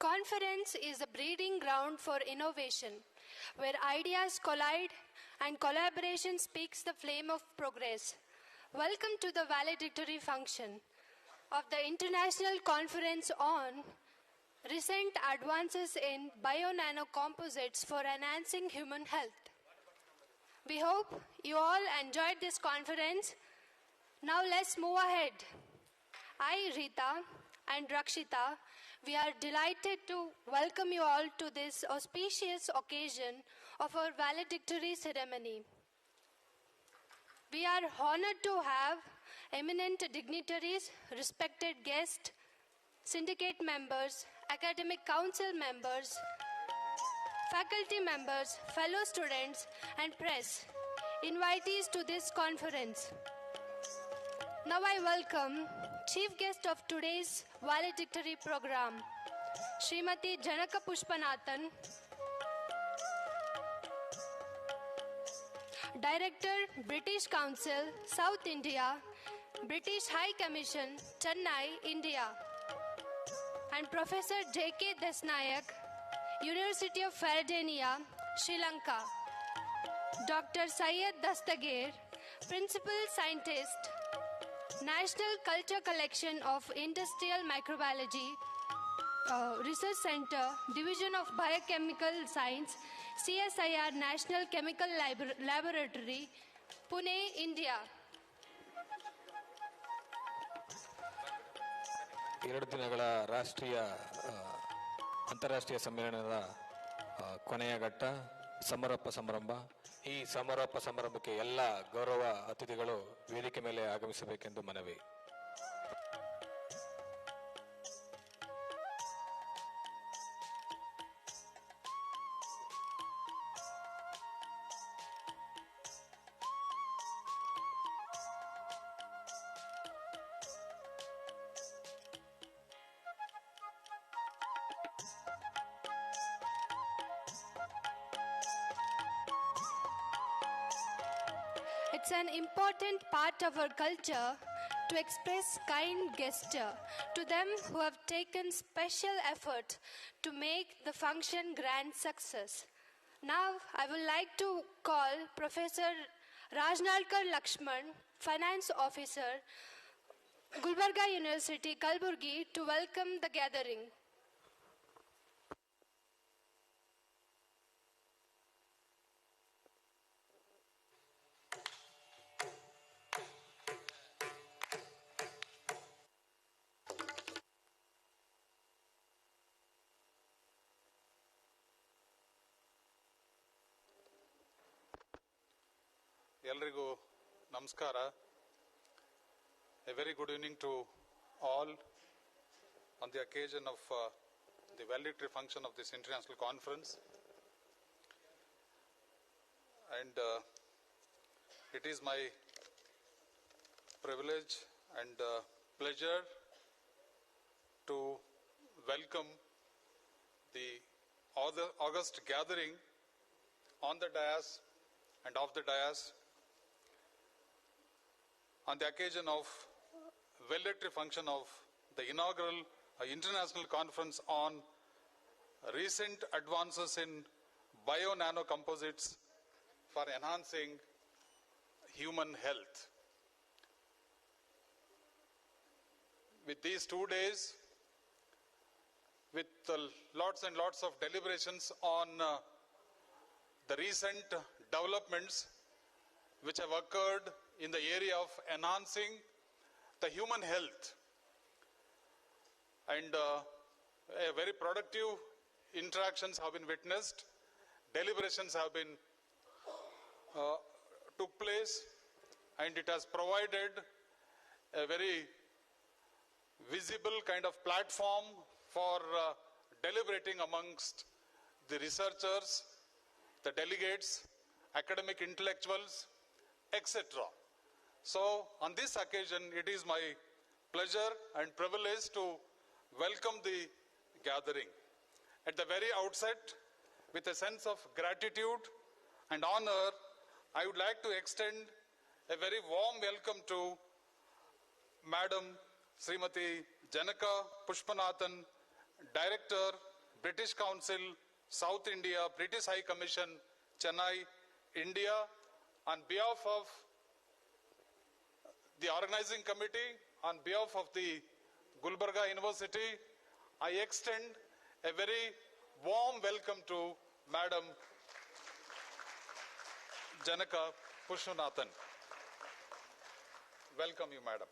Conference is a breeding ground for innovation, where ideas collide and collaboration speaks the flame of progress. Welcome to the valedictory function of the International Conference on Recent Advances in Bio-Nano-Composites for Enhancing Human Health. We hope you all enjoyed this conference. Now let's move ahead. I, Rita, and Rakshita, we are delighted to welcome you all to this auspicious occasion of our valedictory ceremony. We are honored to have eminent dignitaries, respected guests, syndicate members, academic council members, faculty members, fellow students, and press, invitees to this conference. Now I welcome Chief Guest of today's valedictory program, Srimati Janaka Pushpanathan, Director, British Council, South India, British High Commission, Chennai, India, and Professor J.K. Desnayak, University of Fardenia, Sri Lanka, Dr. Syed Dastagir, Principal Scientist, National Culture Collection of Industrial Microbiology, Research Center, Division of Biochemical Science, CSIR National Chemical Laboratory, Pune, India. ಎರಡು ದಿನಗಳ ಅಂತಾರಾಷ್ಟ್ರೀಯ ಸಮ್ಮೇಳನದ ಕೊನೆಯ ಘಟ್ಟ ಸಮಾರೋಪ ಸಮಾರಂಭ. ಈ ಸಮಾರೋಪ ಸಮಾರಂಭಕ್ಕೆ ಎಲ್ಲ ಗೌರವ ಅತಿಥಿಗಳು ವೇದಿಕೆ ಮೇಲೆ ಆಗಮಿಸಬೇಕೆಂದು ಮನವಿ. It's an important part of our culture to express kind gesture to them who have taken special effort to make the function grand success. Now, I would like to call Professor Rajnalkar Lakshman, Finance Officer, Gulbarga University Kalaburagi, to welcome the gathering. ಎಲ್ರಿಗೂ ನಮಸ್ಕಾರ. A very good evening to all on the occasion of the valedictory function of this international conference. And it is my privilege and pleasure to welcome the august gathering on the dais and off the dais on the occasion of valedictory function of the inaugural international conference on recent advances in bio-nano-composites for enhancing human health. With these 2 days, with lots and lots of deliberations on the recent developments which have occurred in the area of enhancing the human health, and a very productive interactions have been witnessed, deliberations have been took place, and it has provided a very visible kind of platform for deliberating amongst the researchers, the delegates, academic intellectuals, etc. So on this occasion, it is my pleasure and privilege to welcome the gathering. At the very outset, with a sense of gratitude and honor, I would like to extend a very warm welcome to Madam Srimati Janaka Pushpanathan, Director, British Council, South India, British High Commission, Chennai, India, on behalf of the organizing committee, on behalf of the Gulbarga University, I extend a very warm welcome to Madam Janaka Pushunathan. Welcome you, Madam.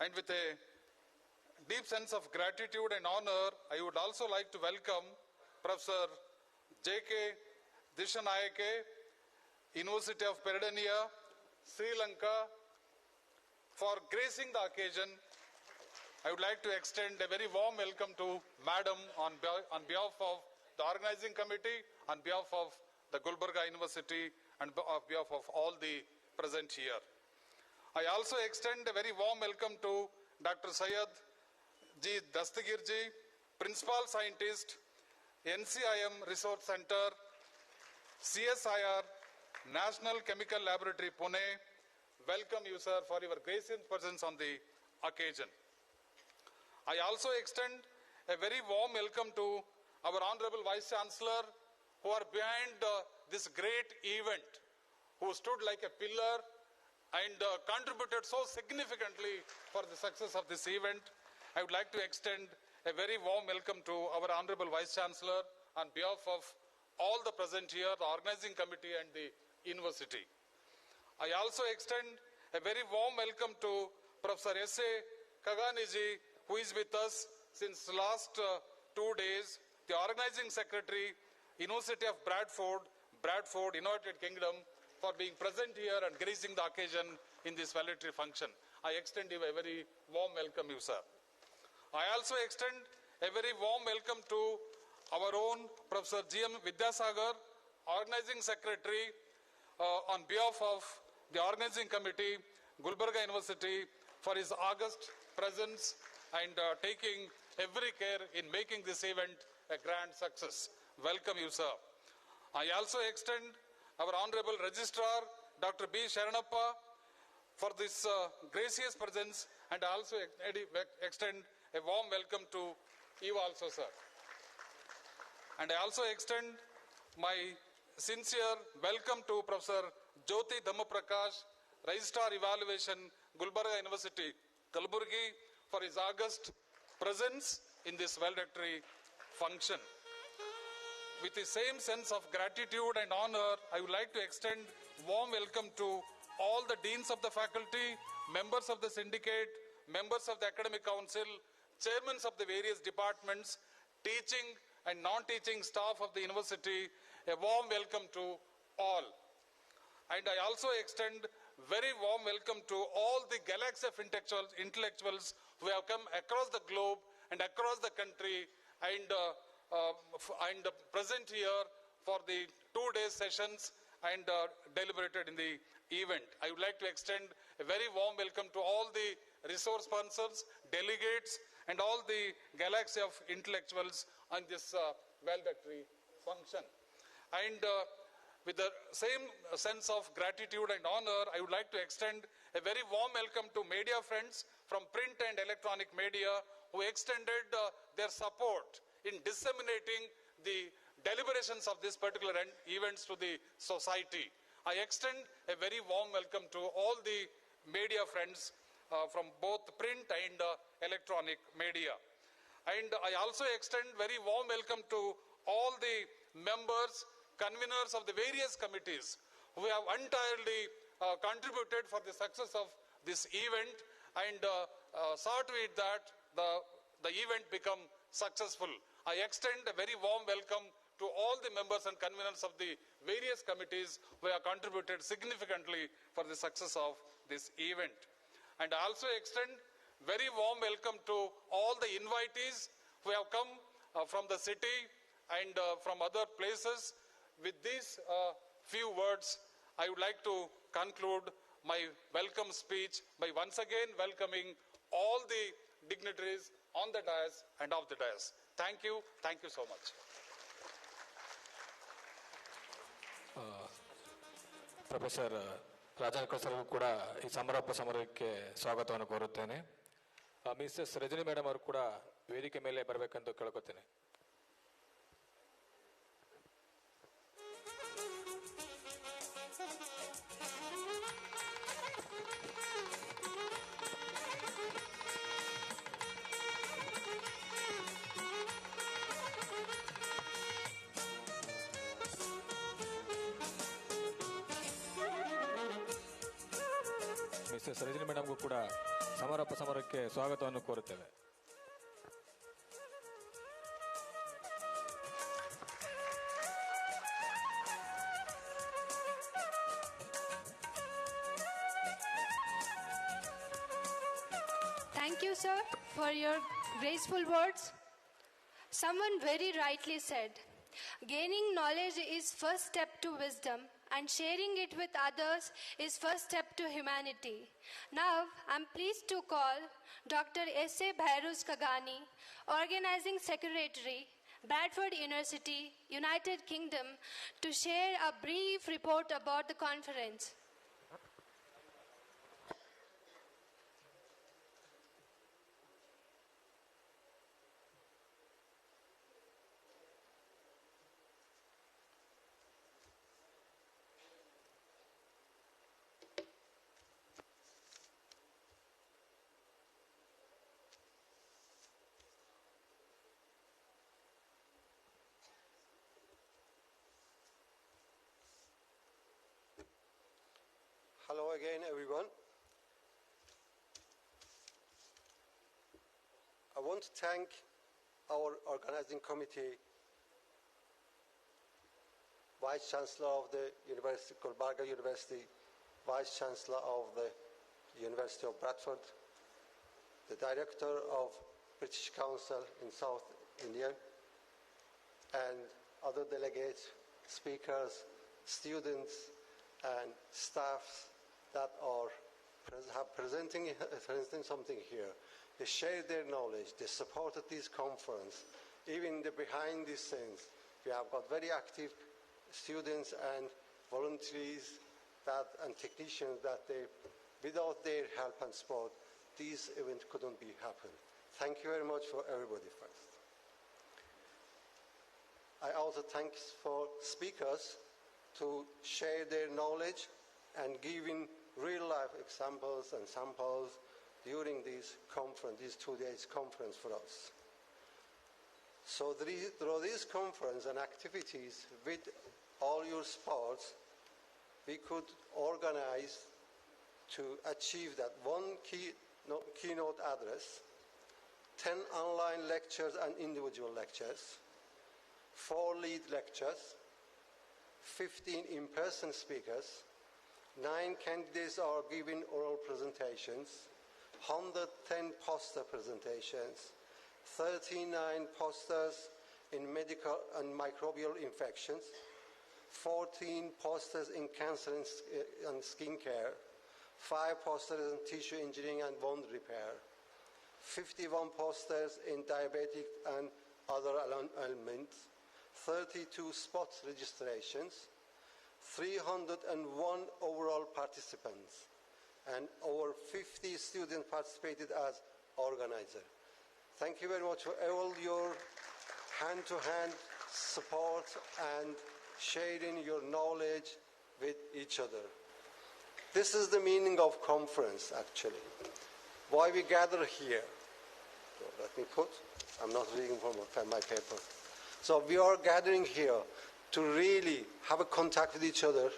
And with a deep sense of gratitude and honor, I would also like to welcome Professor J.K. Dishanayake, University of Peradeniya, Sri Lanka. For gracing the occasion, I would like to extend a very warm welcome to Madam on behalf of the organizing committee, on behalf of the Gulbarga University, and on behalf of all the present here. I also extend a very warm welcome to Dr. Syed G. Dastagirji, Principal Scientist, NCIM Resource Center, CSIR, National Chemical Laboratory, Pune. Welcome you, sir, for your gracious presence on the occasion. I also extend a very warm welcome to our Honorable Vice Chancellor, who are behind this great event, who stood like a pillar and contributed so significantly for the success of this event. I would like to extend a very warm welcome to our Honorable Vice Chancellor on behalf of all the present here, the organizing committee and the university. I also extend a very warm welcome to Professor S.A. Kaganiji, who is with us since last 2 days, the organizing secretary, University of Bradford, United Kingdom, for being present here and gracing the occasion in this valedictory function. I extend you a very warm welcome, you sir. I also extend a very warm welcome to our own Professor G.M. Vidyasagar, organizing secretary, on behalf of the organizing committee, Gulbarga University, for his august presence and taking every care in making this event a grand success. Welcome you, sir. I also extend our Honorable Registrar, Dr. B. Sharanappa, for this gracious presence, and I also extend a warm welcome to you also, sir. And I also extend my sincere welcome to Professor Jyoti Dhammaprakash, Registrar Evaluation, Gulbarga University Kalaburagi, for his august presence in this valedictory function. With the same sense of gratitude and honor, I would like to extend warm welcome to all the deans of the faculty, members of the syndicate, members of the academic council, chairmen of the various departments, teaching and non-teaching staff of the university. A warm welcome to all. And I also extend very warm welcome to all the galaxy of intellectuals who have come across the globe and across the country and present here for the 2-day sessions and deliberated in the event. I would like to extend a very warm welcome to all the resource sponsors, delegates, and all the galaxy of intellectuals on this valedictory function. And with the same sense of gratitude and honor, I would like to extend a very warm welcome to media friends from print and electronic media who extended their support in disseminating the deliberations of this particular events to the society. I extend a very warm welcome to all the media friends from both print and electronic media. And I also extend very warm welcome to all the members, conveners of the various committees who have entirely contributed for the success of this event and saw to it that the event become successful. I extend a very warm welcome to all the members and conveners of the various committees who have contributed significantly for the success of this event. And I also extend very warm welcome to all the invitees who have come from the city and from other places. With these few words, I would like to conclude my welcome speech by once again welcoming all the dignitaries on the dais and off the dais. Thank you so much. Professor Rajakar ಸರ್ಗೂ ಕೂಡ ಈ ಸಮಾರೋಪ ಸಮಾರಂಭಕ್ಕೆ ಸ್ವಾಗತವನ್ನು ಕೋರುತ್ತೇನೆ. Mrs Rajani madam ಅವರು ಕೂಡ ವೇದಿಕೆ ಮೇಲೆ ಬರಬೇಕಂತ ಕೇಳ್ಕೊತೇನೆ. ಮಿಸಸ್ ರಜನಿ ಮೇಡಮ್ಗೂ ಕೂಡ ಸಮಾರೋಪ ಸಮಾರೋಹಕ್ಕೆ ಸ್ವಾಗತವನ್ನು ಕೋರುತ್ತೇವೆ. Thank you, sir, for your graceful words. Someone very rightly said, gaining knowledge is first step to wisdom, and sharing it with others is first step to humanity. Now, I'm pleased to call Dr. S.A. Bhairuz Kagani, Organizing Secretary, Bradford University, United Kingdom, to share a brief report about the conference. Hello again, everyone. I want to thank our organizing committee, Vice Chancellor of the University, Gulbarga University, Vice Chancellor of the University of Bradford, the Director of British Council in South India, and other delegates, speakers, students, and staffs that are presenting something here. They shared their knowledge, they supported this conference. Even behind these scenes, we have got very active students and volunteers and technicians that without their help and support, this event couldn't be happened. Thank you very much for everybody first. I also thank for speakers to share their knowledge and giving real-life examples and samples during this conference, these 2 days conference for us. So through this conference and activities with all your sports, we could organize to achieve that one keynote address, 10 online lectures and individual lectures, 4 lead lectures, 15 in-person speakers, 9 candidates are giving oral presentations, 110 poster presentations, 39 posters in medical and microbial infections, 14 posters in cancer and skin care, 5 posters in tissue engineering and wound repair, 51 posters in diabetic and other ailments, 32 spot registrations, 301 overall participants, and over 50 students participated as organizer. Thank you very much for all your hand-to-hand support and sharing your knowledge with each other. This is the meaning of conference, actually. Why we gather here. So let me I'm not reading from my paper. So we are gathering here to really have a contact with each other,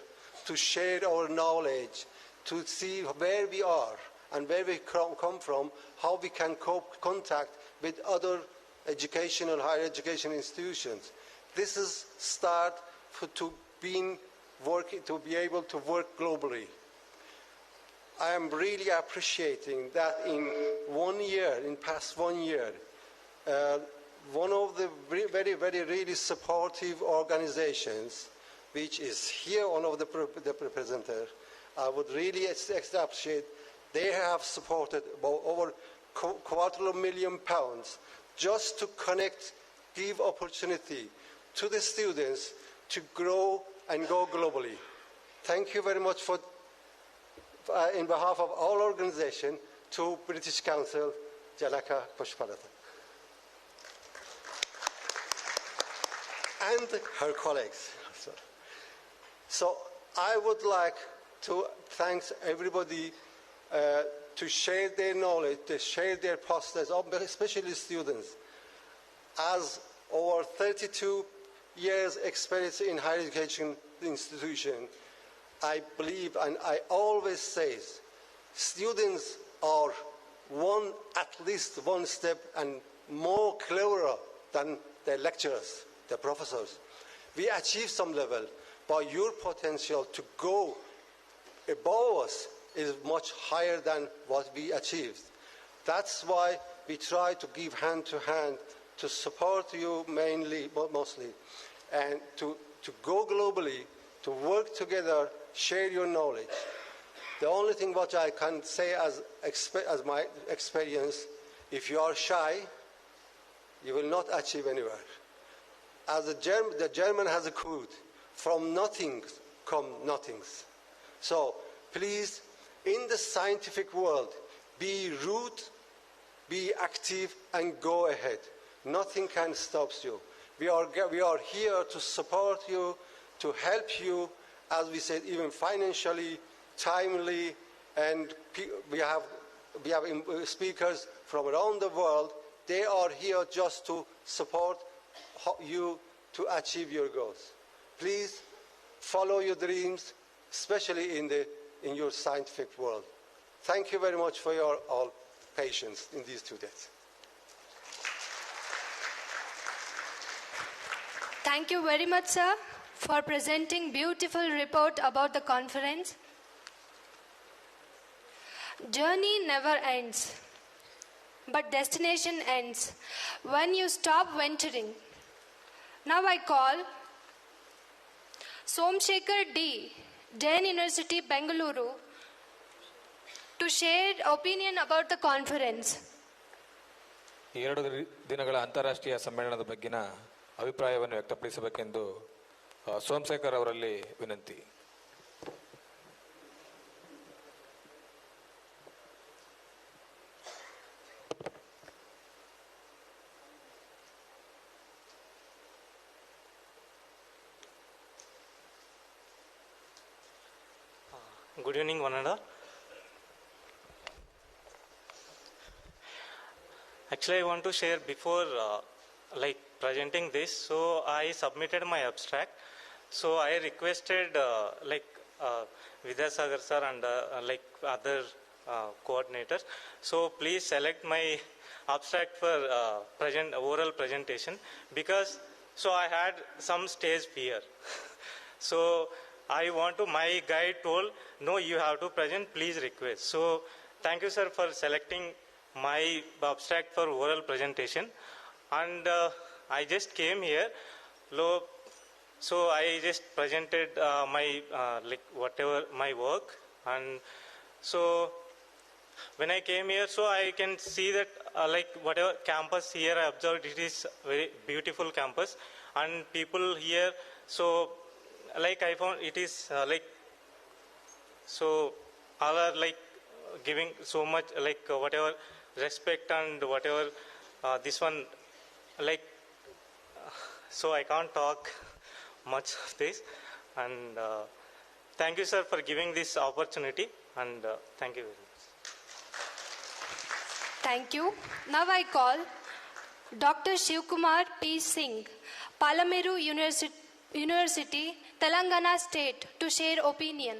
to share our knowledge, to see where we are and where we come from, how we can contact with other higher education institutions. This is start to be able to work globally. I am really appreciating that in past 1 year, one of the very, very, really supportive organizations, which is here one of the representatives, I would really appreciate, they have supported about over £250,000 just to connect, give opportunity to the students to grow and go globally. Thank you very much for, in behalf of all organizations, to British Council, Janaka Pushparata. and her colleagues. So I would like to thank everybody to share their knowledge, to share their posters, especially students. As over 32 years experience in higher education institution, I believe, and I always say, students are at least one step and more cleverer than the lecturers, the professors. We achieve some level, but your potential to go above us is much higher than what we achieved. That's why we try to give hand to hand to support you mostly, and to go globally, to work together, share your knowledge. The only thing what I can say as my experience, if you are shy, you will not achieve anywhere. As the German has a quote, from nothing come nothings. So please, in the scientific world, be rude, be active, and go ahead. Nothing can stop you. We are here to support you, to help you, as we said, even financially, timely, and we have speakers from around the world. They are here just to support you to achieve your goals. Please follow your dreams, especially in your scientific world. Thank you very much for your all patience in these 2 days. Thank you very much, sir, for presenting beautiful report about the conference. Journey never ends, but destination ends when you stop venturing. Now I call Somshekar D, Jain University, Bengaluru, to share opinion about the conference. 2 ದಿನಗಳ ಅಂತಾರಾಷ್ಟ್ರೀಯ ಸಮ್ಮೇಳನದ ಬಗ್ಗಿನ ಅಭಿಪ್ರಾಯವನ್ನು ವ್ಯಕ್ತಪಡಿಸಬೇಕೆಂದು ಸೋಮಶೇಖರ್ ಅವರಲ್ಲಿ ವಿನಂತಿ. Good evening, one and all. Actually, I want to share before presenting this. So I submitted my abstract. So I requested Vidyasagar sir and other coordinators. So please select my abstract for oral presentation, because so I had some stage fear. So my guide told, no, you have to present, please request. So thank you, sir, for selecting my abstract for oral presentation. And I just came here, so I just presented my whatever my work. And so when I came here, so I can see that whatever campus here I observed, it is very beautiful campus, and people here, so I found it is so all are giving so much whatever respect and whatever this one so I can't talk much of this. And thank you, sir, for giving this opportunity, and thank you very much. Thank you. Now I call Dr. Shivkumar P. Singh, Palameru University, Telangana State, to share opinion.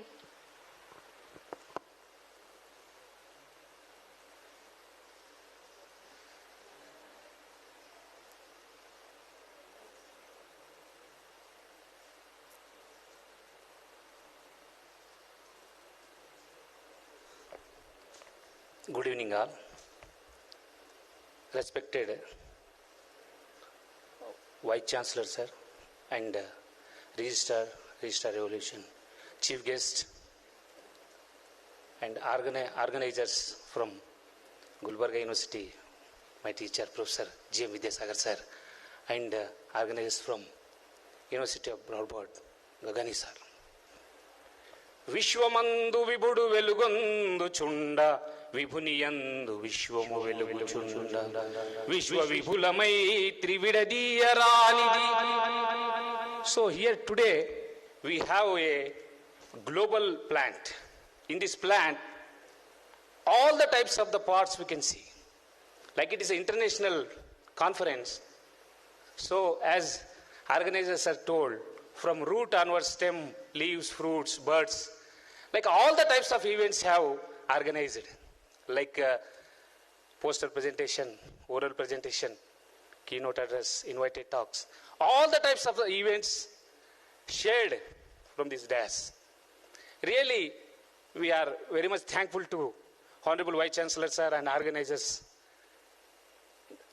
Good evening, all. Respected Vice Chancellor, sir, and Registrar Revolution, Chief Guest, and organizers from Gulbarga University, my teacher, Professor G.M. Vidyasagar, sir, and organizers from University of Broadboard, Gagani, sir. Vishwamandu vibudu velugondu chunda, విభునియందు విశ్వము వెలుగుచుండ విశ్వ విపులమై త్రివిడదీయరానిది So here today, we have a global plant. In this plant, all the types of the parts we can see. Like it is an international conference. So as organizers are told, from root onwards, stem, leaves, fruits, birds, like all the types of events have organized. Like poster presentation, oral presentation, keynote address, invited talks. All the types of the events shared from this dais. Really, we are very much thankful to Honorable Vice Chancellor Sir and organizers.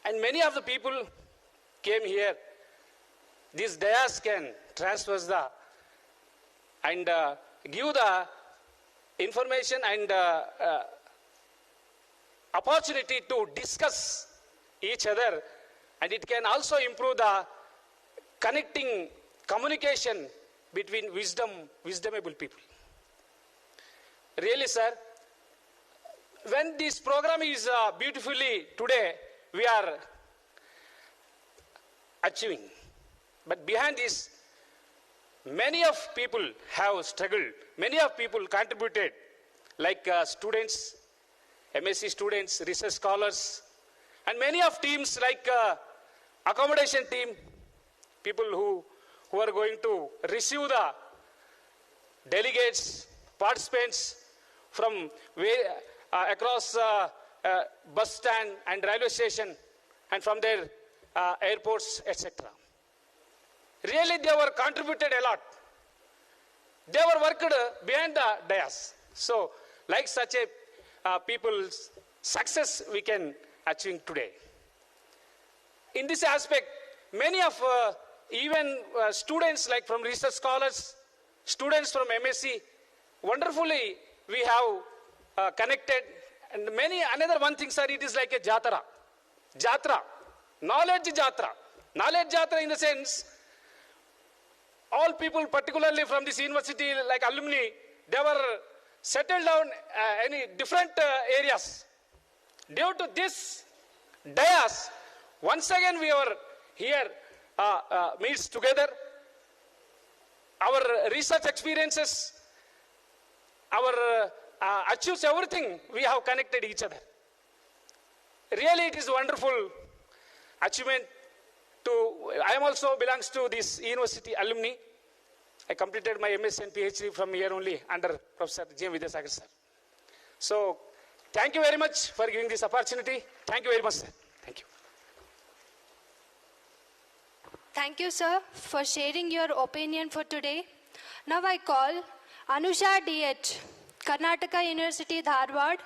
And many of the people came here. This dais can transfer the and give the information and opportunity to discuss each other, and it can also improve the connecting communication between wisdomable people. Really, sir, when this program is beautifully today, we are achieving. But behind this, many of people have struggled. Many of people contributed, like students, MSc students, research scholars, and many of teams like accommodation team, people who are going to receive the delegates, participants from across bus stand and railway station and from their airports, etc. Really, they were contributed a lot. They were worked behind the dais. So, like such a people's success we can achieve today. In this aspect, many of even students like from research scholars, students from MSc, wonderfully we have connected. And many, another one thing, sir, it is like a jatra. Jatra. Knowledge jatra. Knowledge jatra in the sense, all people, particularly from this university, like alumni, they were settled down in different areas. Due to this dais, once again we are here, meets together. Our research experiences, our achieves everything, we have connected each other. Really, it is a wonderful achievement. I am also belongs to this university alumni. I completed my MS and PhD from here only under Professor G. Vidyasagar sir. So, thank you very much for giving this opportunity. Thank you very much, sir. Thank you. Thank you, sir, for sharing your opinion for today. Now I call Anusha D.H., Karnataka University, Dharwad.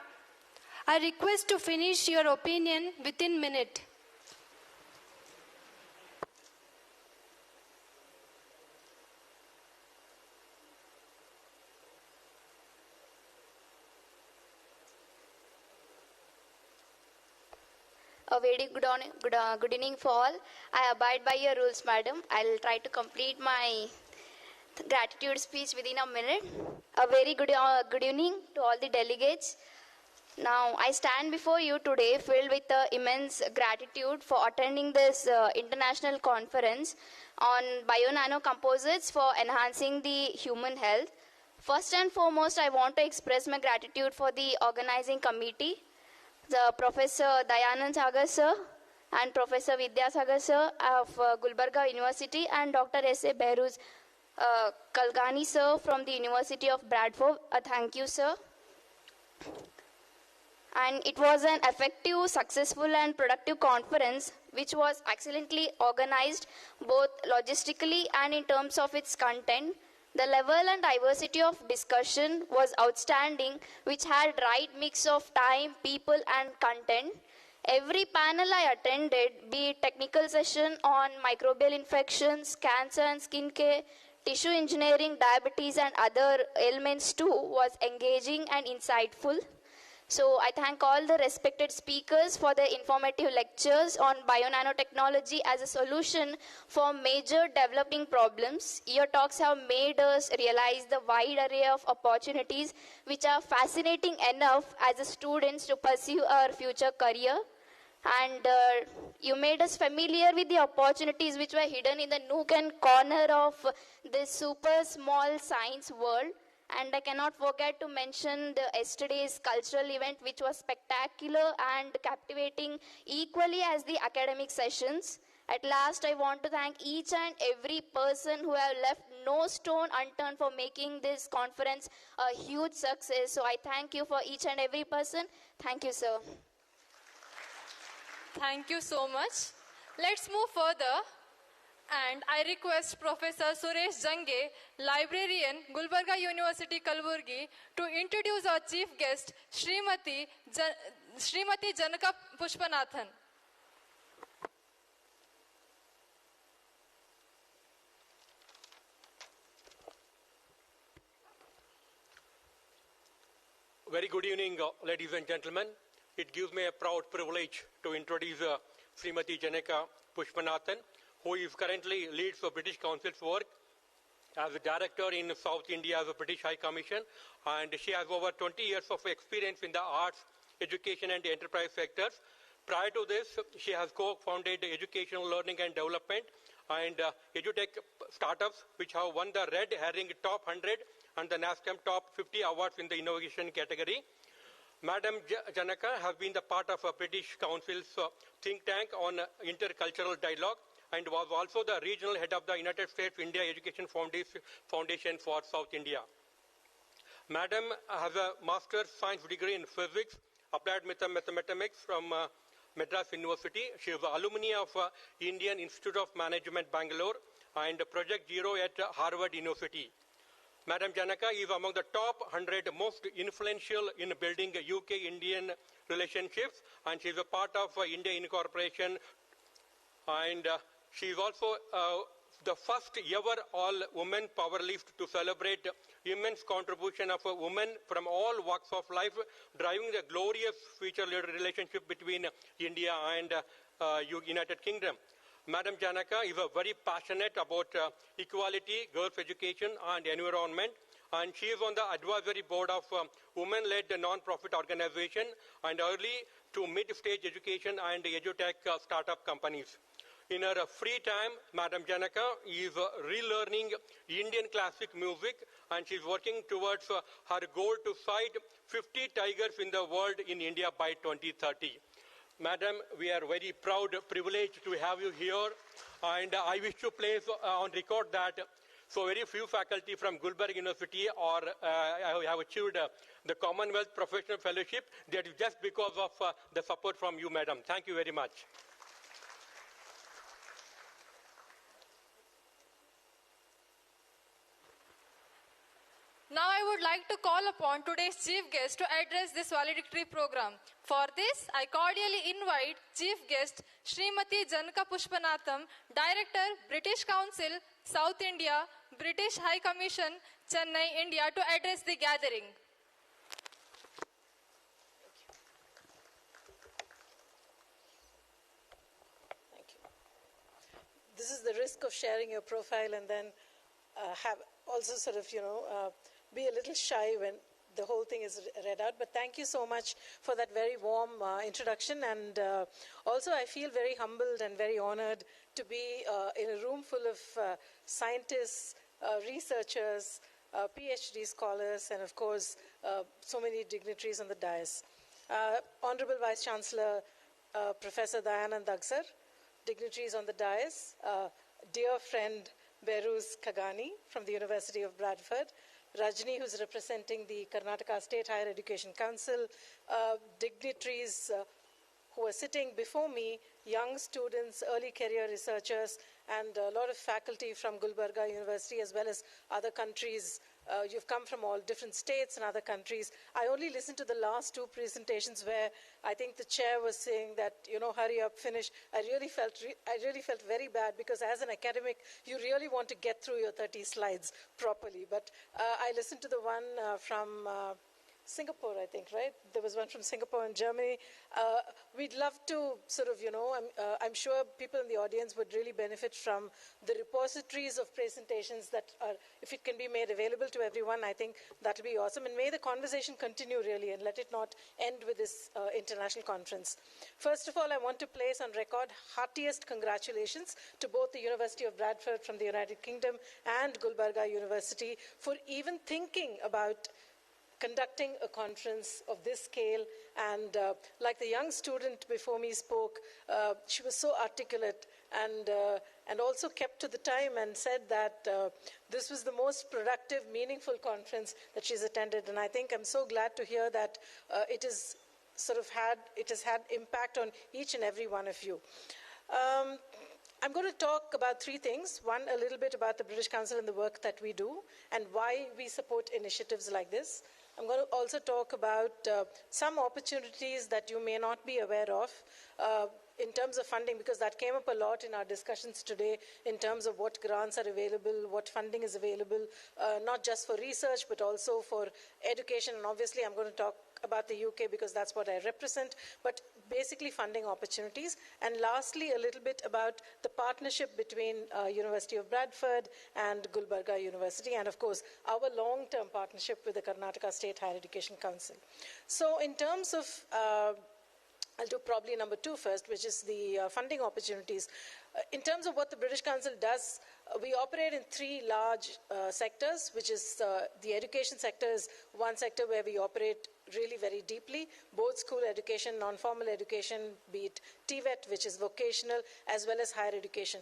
I request to finish your opinion within minute. A very good evening for all. I abide by your rules, madam. I'll try to complete my gratitude speech within a minute. A very good evening to all the delegates. Now, I stand before you today filled with immense gratitude for attending this international conference on bio-nano composites for enhancing the human health. First and foremost, I want to express my gratitude for the organizing committee, the Professor Dayanand Sagar sir and Professor Vidyasagar sir of Gulbarga University and Dr. S.A. Behruz Kalgani sir from the University of Bradford. Thank you, sir. And it was an effective, successful and productive conference which was excellently organized both logistically and in terms of its content. The level and diversity of discussion was outstanding, which had right mix of time, people and content. Every panel I attended, be it technical session on microbial infections, cancer and skin care, tissue engineering, diabetes and other ailments too, was engaging and insightful. So I thank all the respected speakers for their informative lectures on bio-nanotechnology as a solution for major developing problems. Your talks have made us realize the wide array of opportunities which are fascinating enough as a students to pursue our future career. And you made us familiar with the opportunities which were hidden in the nook and corner of this super small science world. And I cannot forget to mention yesterday's cultural event, which was spectacular and captivating equally as the academic sessions. At last, I want to thank each and every person who have left no stone unturned for making this conference a huge success. So I thank you for each and every person. Thank you, sir. Thank you so much. Let's move further. And I request Professor Suresh Jange, librarian, Gulbarga University Kalaburagi, to introduce our chief guest, Srimati Janaka Pushpanathan. Very good evening, ladies and gentlemen. It gives me a proud privilege to introduce Srimati Janaka Pushpanathan, who is currently leads the British Council's work as a director in South India as a British High Commission, and she has over 20 years of experience in the arts, education and enterprise sectors. Prior to this, she has co-founded Educational Learning and Development and EduTech startups, which have won the Red Herring Top 100 and the NASCAM Top 50 awards in the innovation category. Madam Janaka has been the part of a British Council's think tank on intercultural dialogue and was also the regional head of the United States India Education Foundation for South India. Madam has a master's science degree in physics, applied mathematics from Madras University. She is an alumni of Indian Institute of Management, Bangalore, and Project Zero at Harvard University. Madam Janaka is among the top 100 most influential in building UK-Indian relationships, and she is a part of India Incorporation, and she is also the first ever all-women power lift to celebrate immense contribution of women from all walks of life, driving the glorious future relationship between India and United Kingdom. Madam Janaka is very passionate about equality, girls' education, and environment, and she is on the advisory board of women-led non-profit organization and early to mid-stage education and edutech startup companies. In her free time, Madam Janaka is relearning Indian classic music, and she's working towards her goal to cite 50 tigers in the world in India by 2030. Madam, we are very proud, privileged to have you here, and I wish to place on record that so very few faculty from Gulbarga University have achieved the Commonwealth Professional Fellowship. That is just because of the support from you, Madam. Thank you very much. Now I would like to call upon today's chief guest to address this valedictory program. For this, I cordially invite chief guest Srimati Janaka Pushpanathan, Director, British Council, South India, British High Commission, Chennai, India, to address the gathering. Thank you. This is the risk of sharing your profile and then have also sort of, be a little shy when the whole thing is read out. But thank you so much for that very warm introduction. And also I feel very humbled and very honored to be in a room full of scientists, researchers, PhD scholars, and of course, so many dignitaries on the dais. Honorable Vice Chancellor, Professor Dayanand Dagsar, dignitaries on the dais, dear friend Behruz Khagani from the University of Bradford, Rajni, who's representing the Karnataka State Higher Education Council, dignitaries who are sitting before me, young students, early career researchers, and a lot of faculty from Gulbarga University as well as other countries. You've come from all different states and other countries. I only listened to the last two presentations where I think the chair was saying that, hurry up, finish. I really felt very bad because as an academic, you really want to get through your 30 slides properly. But I listened to the one from Singapore, I think, right? There was one from Singapore and Germany. We'd love to sort of, I'm sure people in the audience would really benefit from the repositories of presentations that are, if it can be made available to everyone, I think that will be awesome. And may the conversation continue really, and let it not end with this international conference. First of all, I want to place on record heartiest congratulations to both the University of Bradford from the United Kingdom and Gulbarga University for even thinking about conducting a conference of this scale. And like the young student before me spoke, she was so articulate and also kept to the time and said that this was the most productive, meaningful conference that she's attended. And I think I'm so glad to hear that it has had impact on each and every one of you. I'm going to talk about three things. One, a little bit about the British Council and the work that we do and why we support initiatives like this. I'm going to also talk about some opportunities that you may not be aware of in terms of funding, because that came up a lot in our discussions today in terms of what grants are available, what funding is available, not just for research, but also for education. And obviously, I'm going to talk about the UK because that's what I represent, but basically funding opportunities. And lastly, a little bit about the partnership between University of Bradford and Gulbarga University, and of course, our long-term partnership with the Karnataka State Higher Education Council. So in terms of, I'll do probably number 2 first, which is the funding opportunities. In terms of what the British Council does, we operate in 3 large sectors, which is the education sector is one sector where we operate really very deeply, both school education, non-formal education, be it TVET, which is vocational, as well as higher education.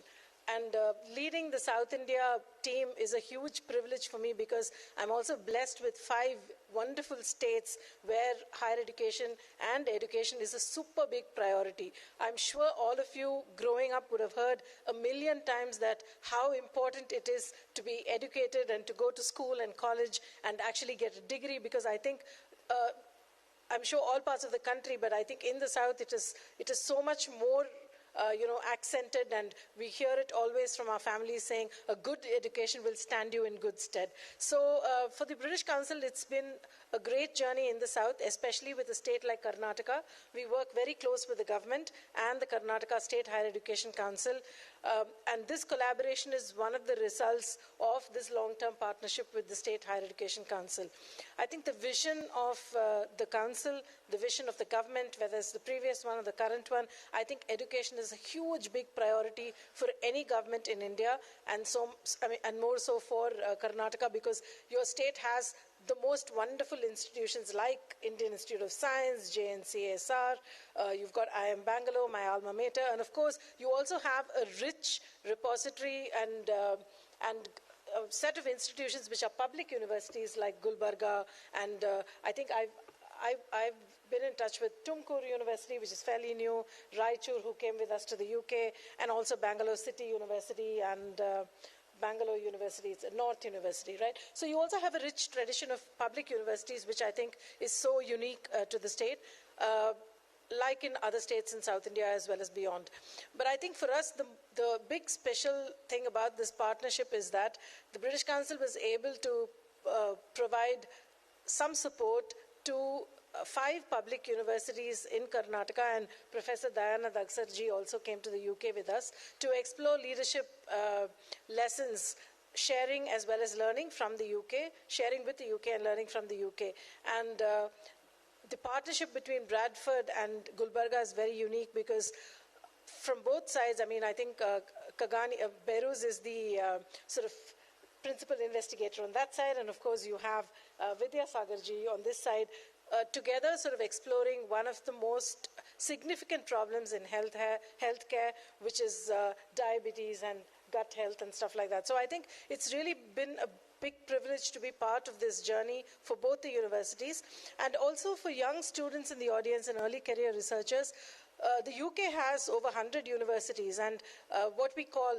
And leading the South India team is a huge privilege for me because I'm also blessed with 5 wonderful states where higher education and education is a super big priority. I'm sure all of you growing up would have heard a million times that how important it is to be educated and to go to school and college and actually get a degree, because I think I'm sure all parts of the country, but I think in the South it is so much more accented, and we hear it always from our families saying a good education will stand you in good stead. So for the British Council, it's been a great journey in the South, especially with a state like Karnataka. We work very close with the government and the Karnataka State Higher Education Council. And this collaboration is one of the results of this long-term partnership with the State Higher Education Council. I think the vision of the council, the vision of the government, whether it's the previous one or the current one, I think education is a huge, big priority for any government in India, and more so for Karnataka, because your state has the most wonderful institutions like Indian Institute of Science, JNCSR, you've got IIM Bangalore, my alma mater, and of course you also have a rich repository and a set of institutions which are public universities like Gulbarga, and I think I've been in touch with Tumkur University, which is fairly new, Raichur, who came with us to the UK, and also Bangalore City University and Bangalore University, it's a North University, right? So you also have a rich tradition of public universities, which I think is so unique to the state, like in other states in South India as well as beyond. But I think for us, the big special thing about this partnership is that the British Council was able to provide some support to 5 public universities in Karnataka, and Professor Dayanand Aksarji also came to the UK with us to explore leadership lessons, sharing as well as learning from the UK, sharing with the UK and learning from the UK. And the partnership between Bradford and Gulbarga is very unique because from both sides, I mean, I think Beruz is the sort of principal investigator on that side, and of course you have Vidya Sagarji on this side, together sort of exploring one of the most significant problems in healthcare, which is diabetes and gut health and stuff like that. So I think it's really been a big privilege to be part of this journey for both the universities, and also for young students in the audience and early career researchers. The UK has over 100 universities, and what we call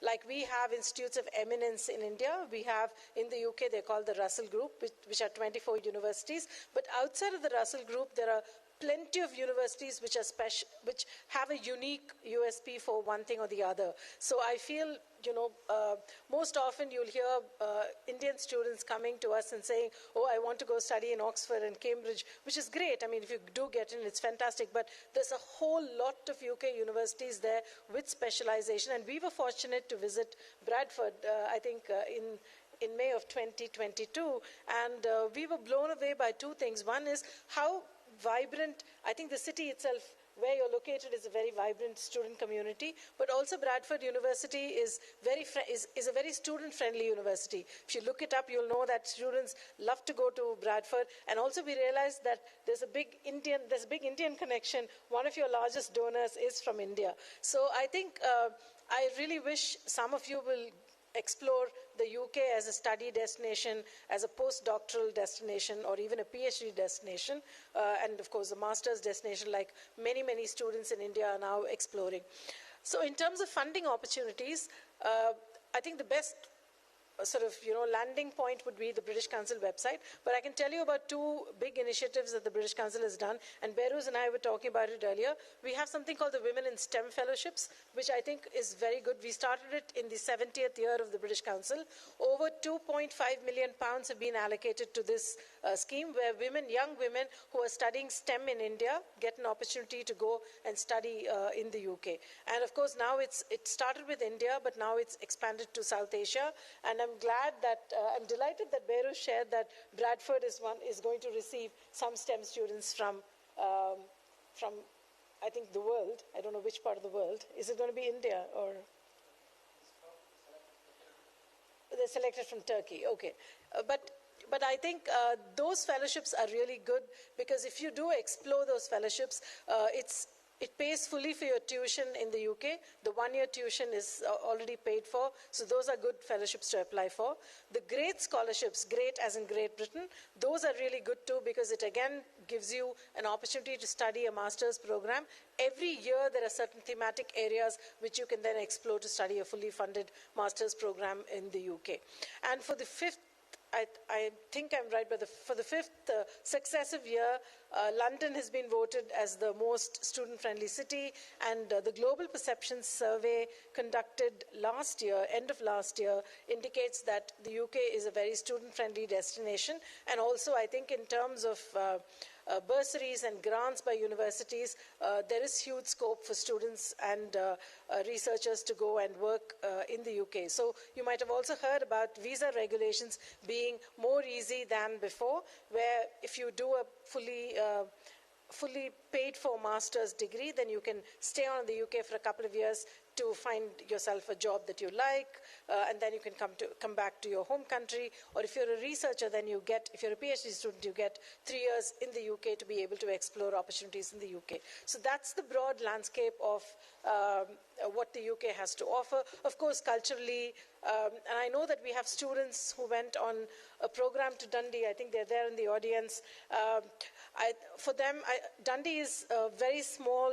like we have institutes of eminence in India, we have in the UK, they're called the Russell Group, which are 24 universities. But outside of the Russell Group, there are plenty of universities which are which have a unique USP for one thing or the other. So I feel, most often you'll hear Indian students coming to us and saying, oh, I want to go study in Oxford and Cambridge, which is great. I mean, if you do get in, it's fantastic. But there's a whole lot of UK universities there with specialization. And we were fortunate to visit Bradford, I think, in May of 2022. And we were blown away by two things. One is how vibrant, I think the city itself, where you're located, is a very vibrant student community, but also Bradford University is a very student-friendly university. If you look it up, you'll know that students love to go to Bradford, and also we realized that there's a big Indian connection. One of your largest donors is from India. So I think I really wish some of you will explore the UK as a study destination, as a postdoctoral destination, or even a PhD destination, and of course a master's destination, like many, many students in India are now exploring. So in terms of funding opportunities, I think the best landing point would be the British Council website. But I can tell you about two big initiatives that the British Council has done, and Behruz and I were talking about it earlier. We have something called the Women in STEM Fellowships, which I think is very good. We started it in the 70th year of the British Council. Over £2.5 million have been allocated to this scheme, where young women who are studying STEM in India get an opportunity to go and study in the UK. And of course now it started with India, but now it's expanded to South Asia. And I'm delighted that Behruz shared that Bradford is going to receive some STEM students from I think the world. I don't know which part of the world. Is it going to be India or? They're selected from Turkey. Okay, but I think those fellowships are really good, because if you do explore those fellowships, it pays fully for your tuition in the UK. The one-year tuition is already paid for, so those are good fellowships to apply for. The great scholarships, great as in Great Britain, those are really good too, because it again gives you an opportunity to study a master's program. Every year there are certain thematic areas which you can then explore to study a fully funded master's program in the UK. And for the fifth, I think I'm right, but for the fifth successive year, London has been voted as the most student-friendly city, and the Global Perception Survey conducted end of last year, indicates that the UK is a very student-friendly destination. And also, I think in terms of bursaries and grants by universities, there is huge scope for students and researchers to go and work in the UK. So you might have also heard about visa regulations being more easy than before, where if you do a fully paid for master's degree, then you can stay on in the UK for a couple of years to find yourself a job that you like, and then you can come back to your home country. Or if you're a researcher, then if you're a PhD student, you get 3 years in the UK to be able to explore opportunities in the UK. So that's the broad landscape of what the UK has to offer. Of course, culturally, and I know that we have students who went on a program to Dundee. I think they're there in the audience. For them, Dundee is a very small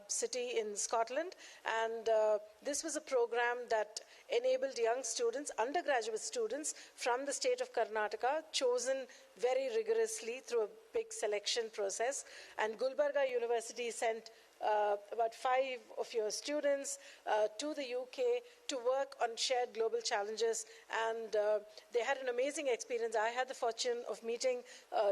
city in Scotland, and this was a program that enabled young students, undergraduate students from the state of Karnataka, chosen very rigorously through a big selection process. And Gulbarga University sent about 5 of your students to the UK to work on shared global challenges, and they had an amazing experience. I had the fortune of meeting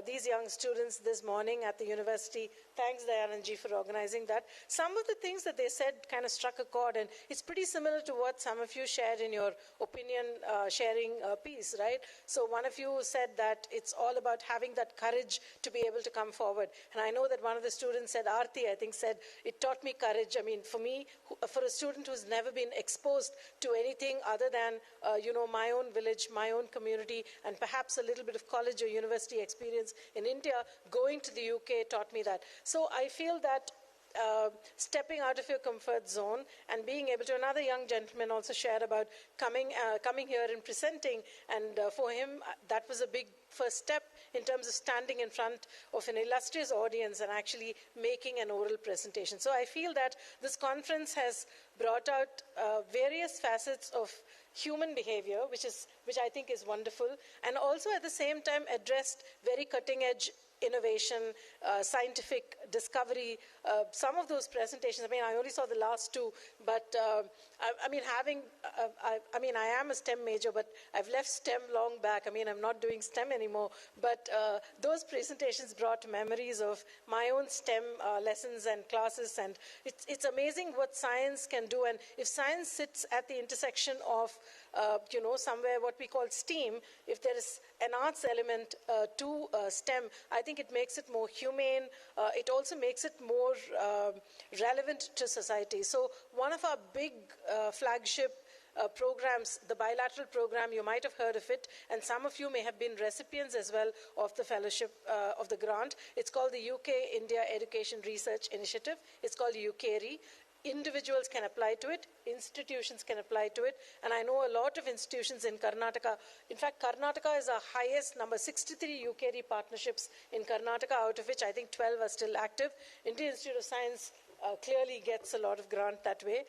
these young students this morning at the university. Thanks, Dayananji, for organizing that. Some of the things that they said kind of struck a chord, and it's pretty similar to what some of you shared in your opinion sharing piece, right? So one of you said that it's all about having that courage to be able to come forward. And I know that one of the students said, Aarti, I think, said, it taught me courage. I mean, for me, for a student who's never been exposed to anything other than, my own village, my own community, and perhaps a little bit of college or university experience in India, going to the UK taught me that. So I feel that stepping out of your comfort zone and being able to, another young gentleman also shared about coming here and presenting, and for him that was a big first step in terms of standing in front of an illustrious audience and actually making an oral presentation. So I feel that this conference has brought out various facets of human behavior, which I think is wonderful, and also at the same time addressed very cutting edge innovation, scientific discovery. Some of those presentations, I mean, I only saw the last two, but I am a STEM major, but I've left STEM long back. I mean, I'm not doing STEM anymore, but those presentations brought memories of my own STEM lessons and classes, and it's amazing what science can do. And if science sits at the intersection of, somewhere what we call STEAM, if there is an arts element to STEM, I think it makes it more humane. It also makes it more relevant to society. So one of our big flagship programs, the bilateral program, you might have heard of it, and some of you may have been recipients as well of the fellowship of the grant. It's called the UK India Education Research Initiative. It's called UKRI. Individuals can apply to it, institutions can apply to it, and I know a lot of institutions in Karnataka. In fact, Karnataka is our highest number, 63 UKRI partnerships in Karnataka, out of which I think 12 are still active. Indian Institute of Science clearly gets a lot of grant that way.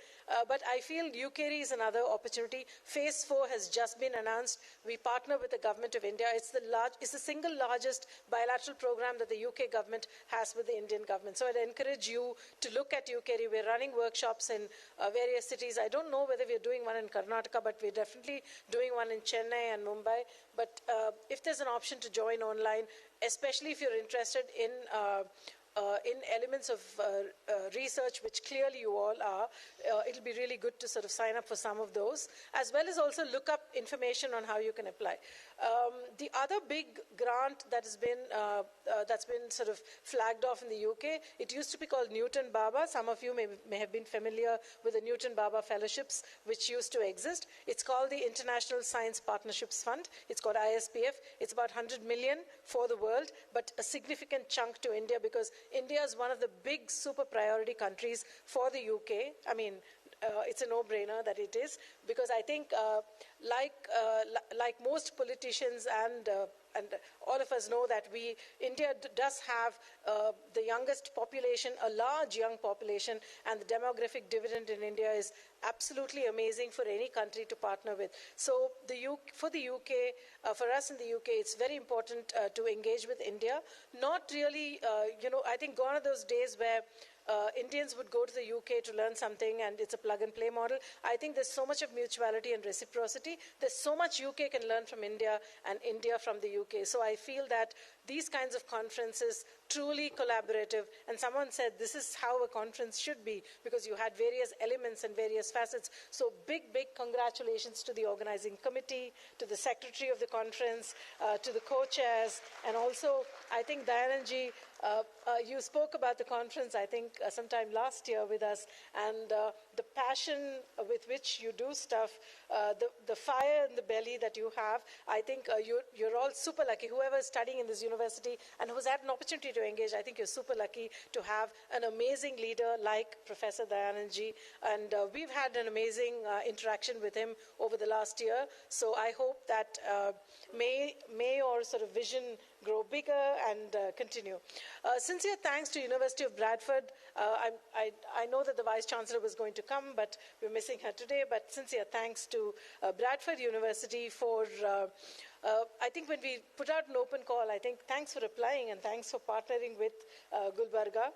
But I feel UKRI is another opportunity. Phase 4 has just been announced. We partner with the Government of India. It's the single largest bilateral program that the UK government has with the Indian government. So I'd encourage you to look at UKRI. We're running workshops in various cities. I don't know whether we're doing one in Karnataka, but we're definitely doing one in Chennai and Mumbai. But if there's an option to join online, especially if you're interested in elements of research, which clearly you all are, it'll be really good to sort of sign up for some of those, as well as also look up information on how you can apply. The other big grant that has been that's been sort of flagged off in the UK, it used to be called Newton Baba. Some of you may have been familiar with the Newton Baba fellowships, which used to exist. It's called the International Science Partnerships Fund. It's called ISPF. It's about 100 million for the world, but a significant chunk to India, because India is one of the big super priority countries for the UK. I mean, it's a no-brainer that it is, because I think like most politicians and all of us know that India does have the youngest population, a large young population, and the demographic dividend in India is absolutely amazing for any country to partner with. So for the UK, for us in the UK, it's very important to engage with India. Not really, I think gone are those days where Indians would go to the UK to learn something and it's a plug-and-play model. I think there's so much of mutuality and reciprocity. There's so much UK can learn from India and India from the UK. So I feel that these kinds of conferences, truly collaborative, and someone said this is how a conference should be, because you had various elements and various facets. So big congratulations to the organizing committee, to the secretary of the conference, to the co-chairs, and also I think Dayananji, you spoke about the conference, I think, sometime last year with us, and the passion with which you do stuff, the fire in the belly that you have, I think you're all super lucky. Whoever is studying in this university and who's had an opportunity to engage, I think you're super lucky to have an amazing leader like Professor Dayananji, and we've had an amazing interaction with him over the last year. So I hope that may your sort of vision grow bigger and continue. Sincere thanks to University of Bradford. I know that the Vice Chancellor was going to come, but we're missing her today. But sincere thanks to Bradford University for, I think when we put out an open call, I think thanks for applying and thanks for partnering with Gulbarga.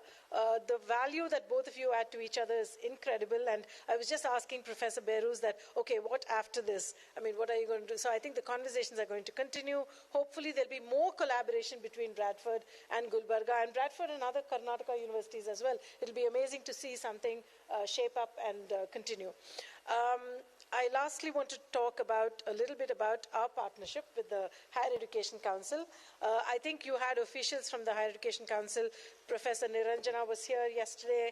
The value that both of you add to each other is incredible. And I was just asking Professor Behrooz that, okay, what after this? I mean, what are you going to do? So I think the conversations are going to continue. Hopefully there'll be more collaboration between Bradford and Gulbarga, and Bradford and other Karnataka universities as well. It'll be amazing to see something shape up and continue. I lastly want to talk a little bit about our partnership with the Higher Education Council. I think you had officials from the Higher Education Council. Professor Niranjana was here yesterday,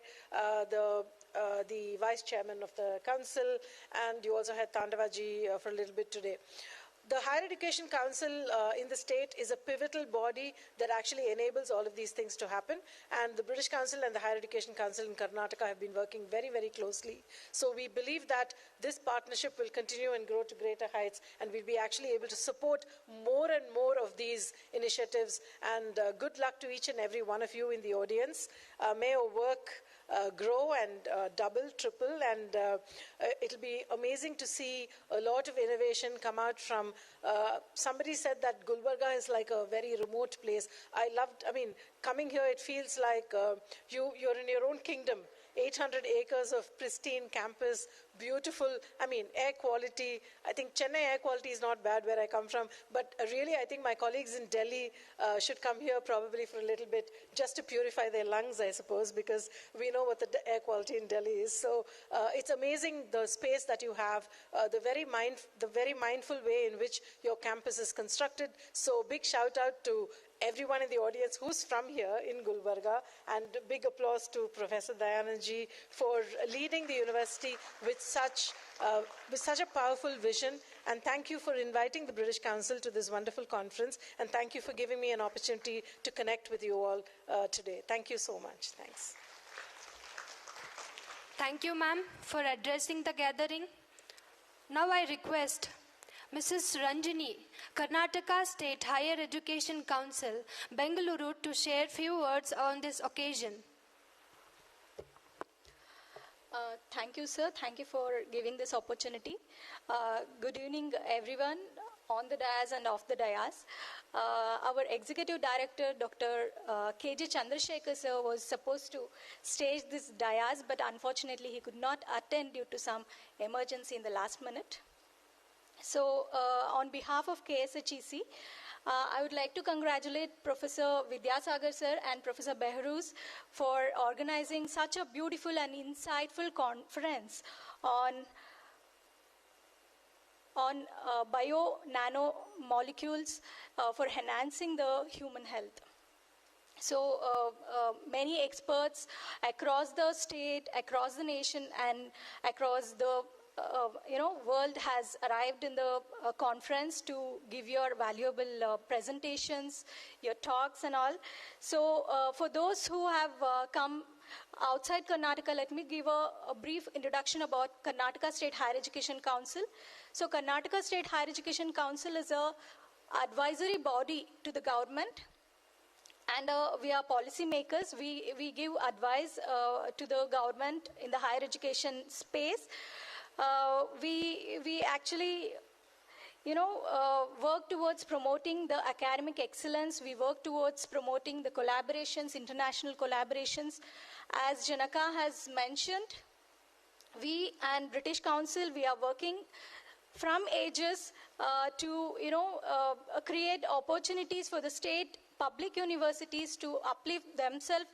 the Vice Chairman of the Council, and you also had Tandavaji for a little bit today. The Higher Education Council in the state is a pivotal body that actually enables all of these things to happen. And the British Council and the Higher Education Council in Karnataka have been working very, very closely. So we believe that this partnership will continue and grow to greater heights, and we'll be actually able to support more and more of these initiatives. And good luck to each and every one of you in the audience. May your work grow and double, triple, and it'll be amazing to see a lot of innovation come out from. Somebody said that Gulbarga is like a very remote place. Coming here, it feels like you're in your own kingdom. 800 acres of pristine campus, beautiful, air quality. I think Chennai air quality is not bad where I come from, but really I think my colleagues in Delhi should come here probably for a little bit just to purify their lungs, I suppose, because we know what the air quality in Delhi is. So it's amazing the space that you have, the very mindful way in which your campus is constructed. So big shout out to everyone in the audience who's from here in Gulbarga, and big applause to Professor Dayanandji for leading the university with such a powerful vision. And thank you for inviting the British Council to this wonderful conference, and thank you for giving me an opportunity to connect with you all today. Thank you so much. Thanks. Thank you, ma'am, for addressing the gathering. Now I request Mrs. Ranjini, Karnataka State Higher Education Council, Bengaluru, to share few words on this occasion. Thank you, sir. Thank you for giving this opportunity. Good evening, everyone on the dais and off the dais. Our Executive Director, Dr. K.J. Chandrasekhar, sir, was supposed to stage this dais, but unfortunately he could not attend due to some emergency in the last minute. So, on behalf of KSHEC, I would like to congratulate Professor Vidyasagar sir and Professor Behrooz for organizing such a beautiful and insightful conference on bio-nanomolecules for enhancing the human health. So many experts across the state, across the nation, and across the world has arrived in the conference to give your valuable presentations, your talks and all. So for those who have come outside Karnataka, let me give a brief introduction about Karnataka State Higher Education Council. So Karnataka State Higher Education Council is a advisory body to the government. And we are policy makers. We give advice to the government in the higher education space. We actually, work towards promoting the academic excellence. We work towards promoting the collaborations, international collaborations. As Janaka has mentioned, we and British Council, we are working from ages to, create opportunities for the state public universities to uplift themselves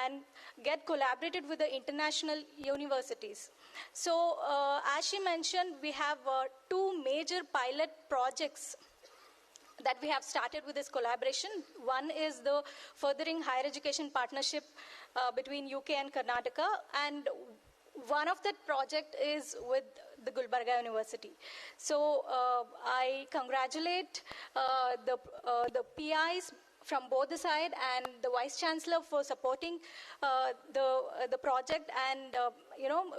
and get collaborated with the international universities. So, as she mentioned, we have two major pilot projects that we have started with this collaboration. One is the Furthering Higher Education Partnership between UK and Karnataka, and one of that project is with the Gulbarga University. So, I congratulate the PIs from both the side and the Vice Chancellor for supporting the project, and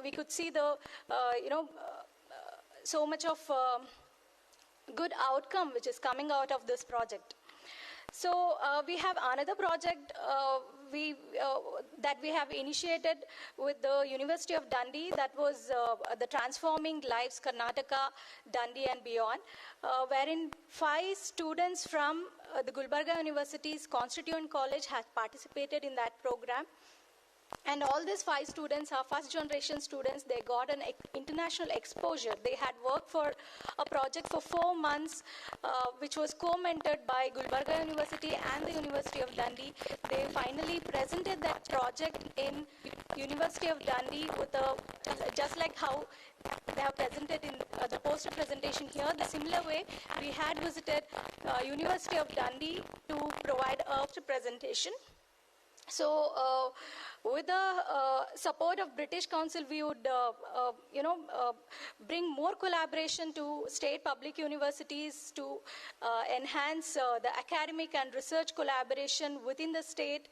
we could see the so much of good outcome which is coming out of this project. So we have another project that we have initiated with the University of Dundee, that was the Transforming Lives Karnataka, Dundee and Beyond, wherein 5 students from the Gulbarga University's Constituent College have participated in that program. And all these 5 students are first generation students. They got an international exposure. They had worked for a project for 4 months, which was co-mentored by Gulbarga University and the University of Dundee. They finally presented that project in University of Dundee with just like how they have presented in the poster presentation here. The similar way, we had visited University of Dundee to provide a presentation. So, with the support of British Council, we would, bring more collaboration to state public universities to enhance the academic and research collaboration within the state.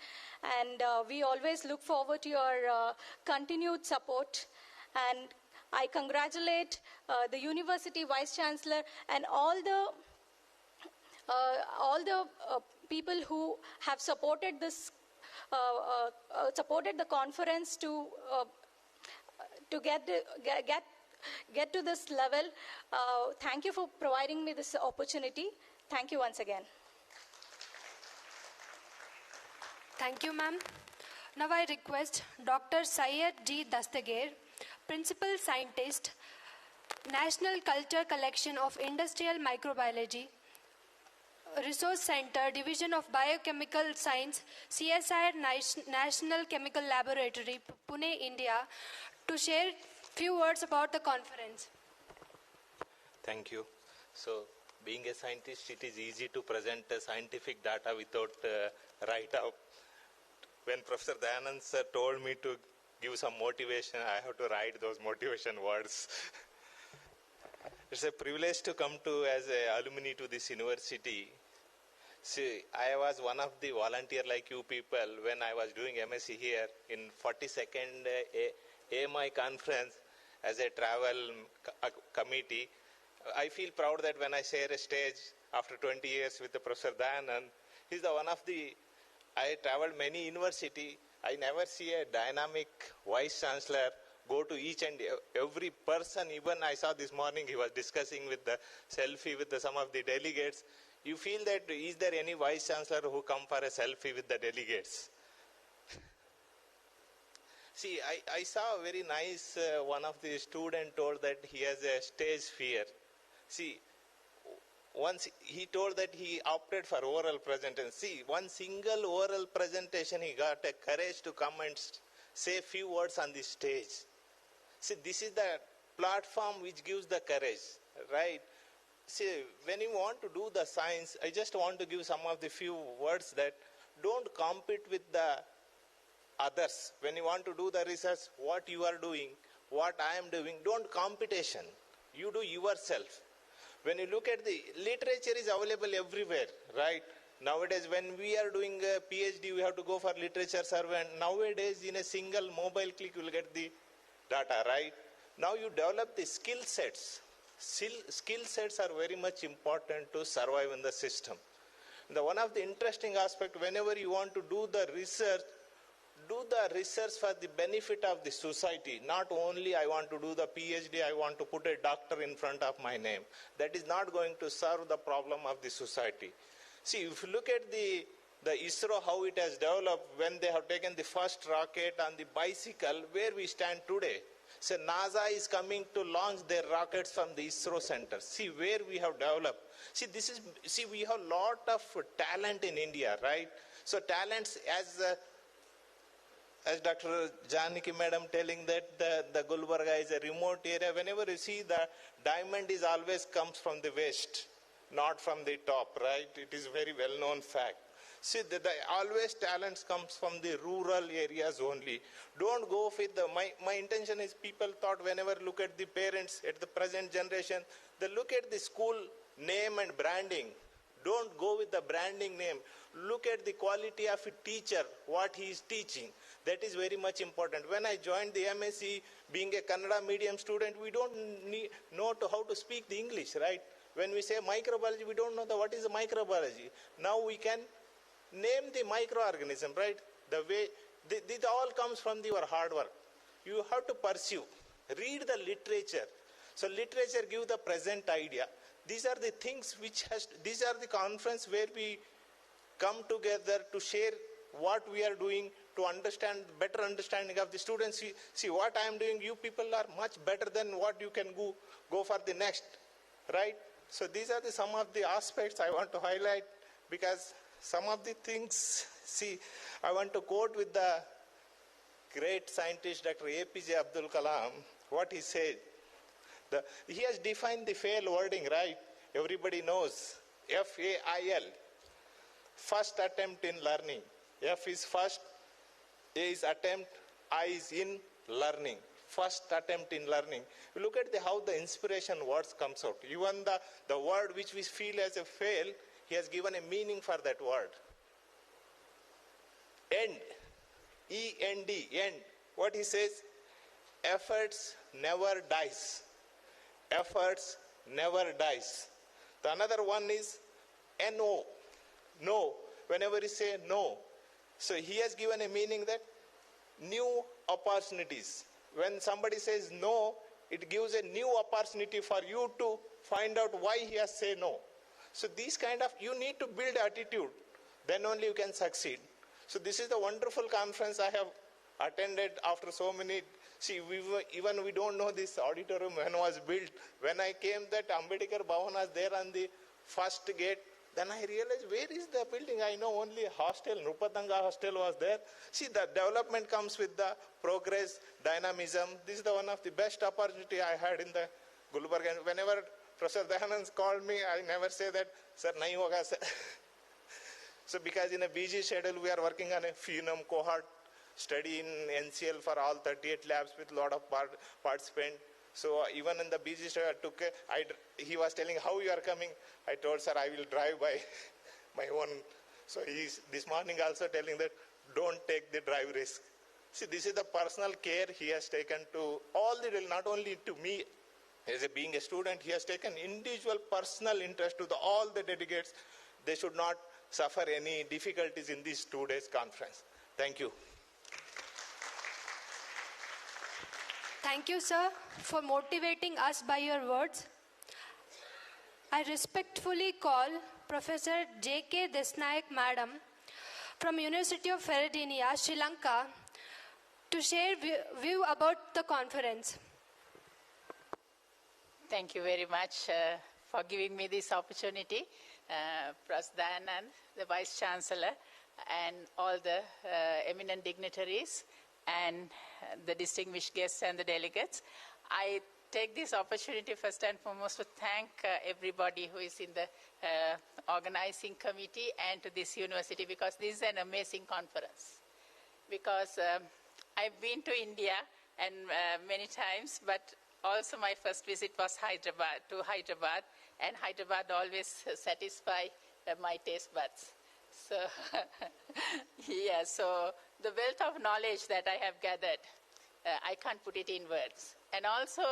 And we always look forward to your continued support. And I congratulate the University Vice Chancellor and all the people who have supported this supported the conference to get to this level. Thank you for providing me this opportunity. Thank you once again. Thank you, ma'am. Now I request Dr. Syed G. Dastagir, Principal Scientist, National Culture Collection of Industrial Microbiology, Resource Center, Division of Biochemical Science, CSIR National Chemical Laboratory, Pune, India, to share few words about the conference. Thank you. So, being a scientist, it is easy to present scientific data without write-up. When Professor Dayanand sir told me to give some motivation, I have to write those motivation words. It's a privilege to come to as an alumni to this university. See, I was one of the volunteer like you people when I was doing MSc here in 42nd AMI conference as a travel committee. I feel proud that when I share a stage after 20 years with the Professor Dayanand, he's the one of the, I traveled many university. I never see a dynamic vice chancellor go to each and every person. Even I saw this morning he was discussing with the selfie with some of the delegates. You feel that is there any vice chancellor who come for a selfie with the delegates? See, I saw a very nice, one of the student told that he has a stage fear. See, once he told that he opted for oral presentation. See, one single oral presentation, he got a courage to come and say few words on the stage. See, this is the platform which gives the courage, right? See, when you want to do the science, I just want to give some of the few words that don't compete with the others. When you want to do the research, what you are doing, what I am doing, don't competition. You do yourself. When you look at the literature is available everywhere, right? Nowadays, when we are doing a PhD, we have to go for literature survey. And nowadays, in a single mobile click, you will get the data, right? Now you develop the skill sets. Skill sets are very much important to survive in the system. One of the interesting aspects, whenever you want to do the research for the benefit of the society. Not only I want to do the PhD, I want to put a doctor in front of my name. That is not going to solve the problem of the society. See, if you look at the ISRO, how it has developed, when they have taken the first rocket on the bicycle, where we stand today. So NASA is coming to launch their rockets from the ISRO center. See where we have developed. See, we have a lot of talent in India, right? So talents, as Dr. Janaki madam telling that the Gulbarga is a remote area, whenever you see the diamond is always comes from the west, not from the top, right? It is a very well-known fact. See, the always talents comes from the rural areas only. Don't go with my intention is people thought whenever look at the parents at the present generation, they look at the school name and branding. Don't go with the branding name. Look at the quality of a teacher, what he is teaching. That is very much important. When I joined the MSc, being a Kannada medium student, we don't know how to speak the English, right? When we say microbiology, we don't know what is the microbiology. Now we can name the microorganism, right? The way, this all comes from your hard work. You have to pursue. Read the literature. So literature gives the present idea. These are the things these are the conference where we come together to share what we are doing, to understand, better understanding of the students. See what I am doing, you people are much better than what you can go for the next, right? So these are some of the aspects I want to highlight, because some of the things, see, I want to quote with the great scientist Dr. APJ Abdul Kalam, what he said. He has defined the fail wording, right? Everybody knows. FAIL, first attempt in learning. F is first, A is attempt, I is in learning. First attempt in learning. You look at how the inspiration words comes out. Even the word which we feel as a fail, he has given a meaning for that word. End, E-N-D, end. What he says, efforts never dies. Efforts never dies. The another one is N-O, no. Whenever you say no, So he has given a meaning that new opportunities. When somebody says no, it gives a new opportunity for you to find out why he has said no. So these kind of, you need to build attitude, then only you can succeed. So this is the wonderful conference I have attended after so many. See, even we don't know this auditorium when it was built. When I came, that Ambedkar Bhavan was there on the first gate. Then I realized, where is the building? I know only hostel, Nrupatanga hostel was there. See, the development comes with the progress, dynamism. This is the one of the best opportunity I had in the Gulbarga. And whenever Professor Dayanand called me, I never say that, sir, nahi hoga, sir. So because in a busy schedule, we are working on a phenome cohort study in NCL for all 38 labs with a lot of participants. So even in the busy schedule, he was telling how you are coming. I told, sir, I will drive by my own. So he's this morning also telling that don't take the drive risk. See, this is the personal care he has taken to all the, not only to me as being a student, he has taken individual personal interest to all the delegates. They should not suffer any difficulties in this 2 days conference. Thank you. Thank you, sir, for motivating us by your words. I respectfully call Professor J.K. Desnaik, Madam, from University of Feredenia, Sri Lanka, to share view about the conference. Thank you very much for giving me this opportunity. Professor Dayanand, the Vice Chancellor, and all the eminent dignitaries, and the distinguished guests and the delegates. I take this opportunity first and foremost to thank everybody who is in the organizing committee and to this university, because this is an amazing conference. Because I've been to India and many times, but also my first visit was to Hyderabad, and Hyderabad always satisfies my taste buds. So, yeah, so the wealth of knowledge that I have gathered, I can't put it in words. And also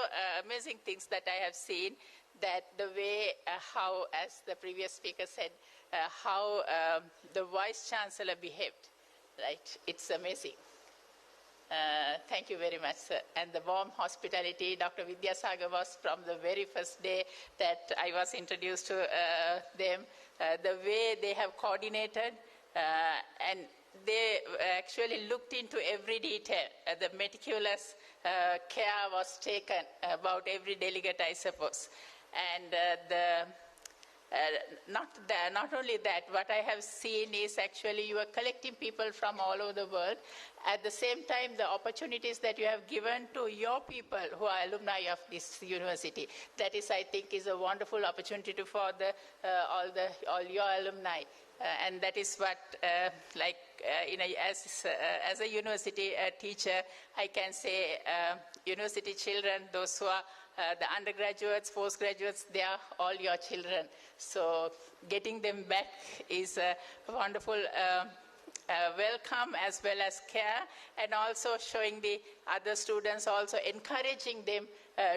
amazing things that I have seen, that the way how, as the previous speaker said, how the Vice Chancellor behaved, right? It's amazing. Thank you very much, sir. And the warm hospitality, Dr. Vidyasagar was from the very first day that I was introduced to them, the way they have coordinated, and they actually looked into every detail. The meticulous care was taken about every delegate, I suppose. And not only that, what I have seen is actually you are collecting people from all over the world. At the same time, the opportunities that you have given to your people who are alumni of this university, that is, I think, is a wonderful opportunity for all your alumni. And that is what, as a university teacher, I can say university children, those who are the undergraduates, postgraduates, they are all your children. So getting them back is a wonderful welcome as well as care, and also showing the other students, also encouraging them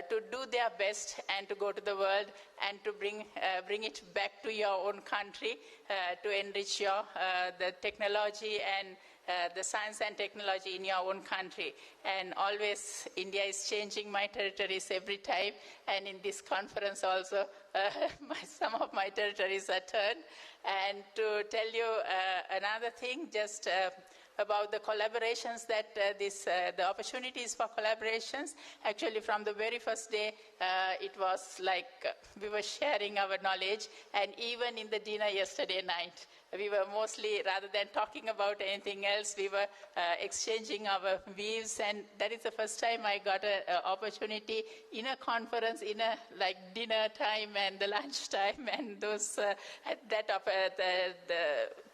to do their best and to go to the world and to bring it back to your own country to enrich your the technology and the science and technology in your own country. And always India is changing my territories every time, and in this conference also some of my territories are turned. And to tell you another thing, just about the collaborations that the opportunities for collaborations, actually from the very first day, it was like we were sharing our knowledge, and even in the dinner yesterday night, we were mostly, rather than talking about anything else, we were exchanging our views, and that is the first time I got an opportunity in a conference, in a dinner time and the lunch time, and those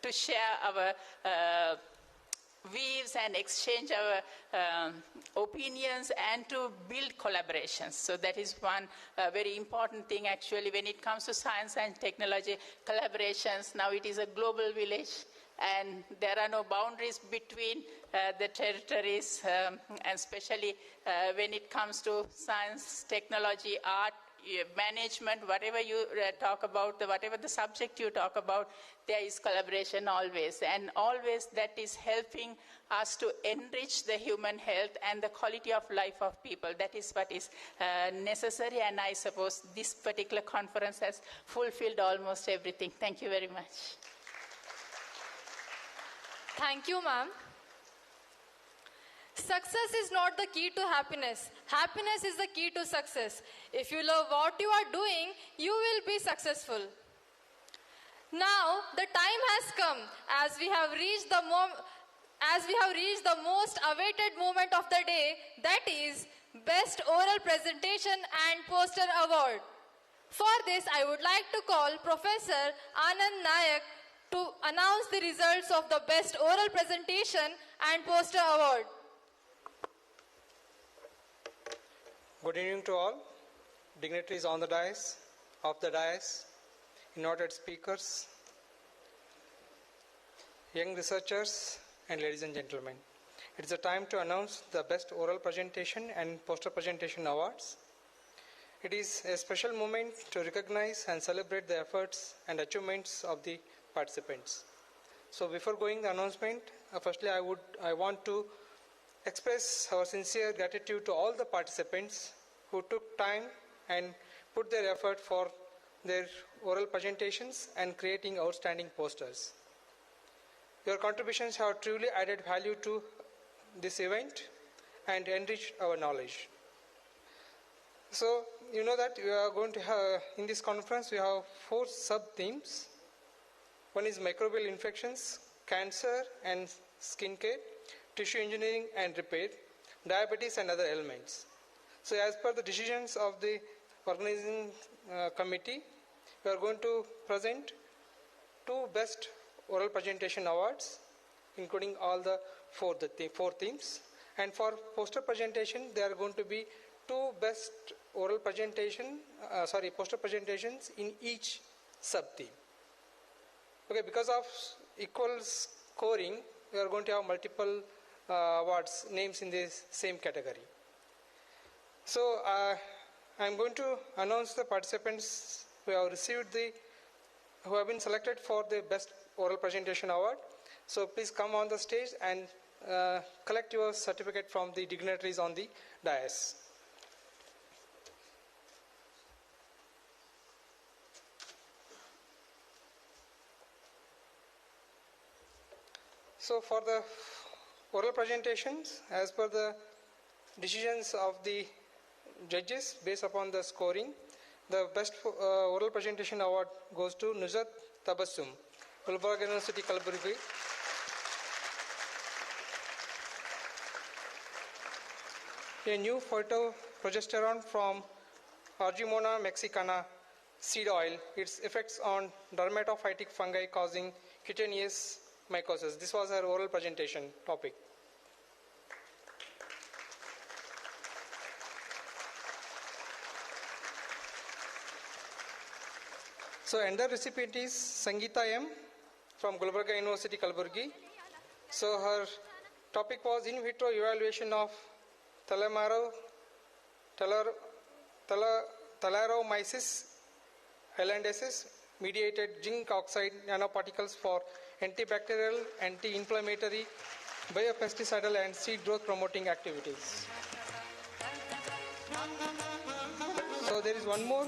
to share our views and exchange our opinions and to build collaborations. So that is one very important thing actually when it comes to science and technology collaborations. Now it is a global village, and there are no boundaries between the territories, and especially when it comes to science, technology, art, management, whatever you talk about, whatever the subject you talk about, there is collaboration always. And always that is helping us to enrich the human health and the quality of life of people. That is what is necessary, and I suppose this particular conference has fulfilled almost everything. Thank you very much. Thank you, ma'am. Success is not the key to happiness. Happiness is the key to success. If you love what you are doing, you will be successful. Now, the time has come as we have reached the most awaited moment of the day, that is Best Oral Presentation and Poster Award. For this, I would like to call Professor Anand Nayak to announce the results of the Best Oral Presentation and Poster Award. Good evening to all, dignitaries on the dais, off the dais, invited speakers, young researchers, and ladies and gentlemen. It is a time to announce the Best Oral Presentation and Poster Presentation Awards. It is a special moment to recognize and celebrate the efforts and achievements of the participants. So before going the announcement, firstly I want to express our sincere gratitude to all the participants who took time and put their effort for their oral presentations and creating outstanding posters. Your contributions have truly added value to this event and enriched our knowledge. So you know that we are going to have, in this conference we have 4 sub-themes. One is microbial infections, cancer and skin care, tissue engineering and repair, diabetes and other ailments. So as per the decisions of the organizing committee, we are going to present 2 Best Oral Presentation Awards, including all the 4 themes. And for poster presentation, there are going to be 2 Best Oral Poster Presentations in each sub-theme. Okay, because of equal scoring, we are going to have multiple awards names in this same category. So I'm going to announce the participants who have been selected for the Best Oral Presentation Award. So please come on the stage and collect your certificate from the dignitaries on the dais. So for the oral presentations, as per the decisions of the judges based upon the scoring, the Best Oral Presentation Award goes to Nuzhat Tabassum, Gulbarga University Kalaburagi. A new phytoprogesterone from Argemona mexicana seed oil, its effects on dermatophytic fungi causing cutaneous mycosis. This was her oral presentation topic. So another recipient is Sangeeta M from Gulbarga University Kalaburagi. So her topic was in vitro evaluation of Thalaromyces islandensis mediated zinc oxide nanoparticles for antibacterial, anti-inflammatory, biopesticidal and seed growth promoting activities. So there is one more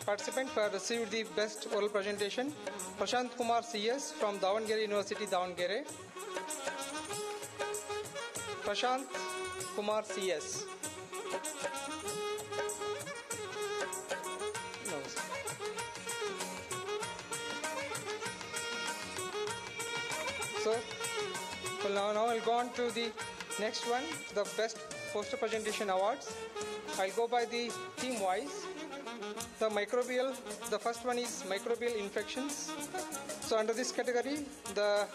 participant who has received the Best Oral Presentation, Prashant Kumar CS from Davangere University, Davangere. Prashant Kumar CS. No. So, now I'll go on to the next one, the Best Poster Presentation Awards. I'll go by the theme wise. The first one is microbial infections. So under this category, the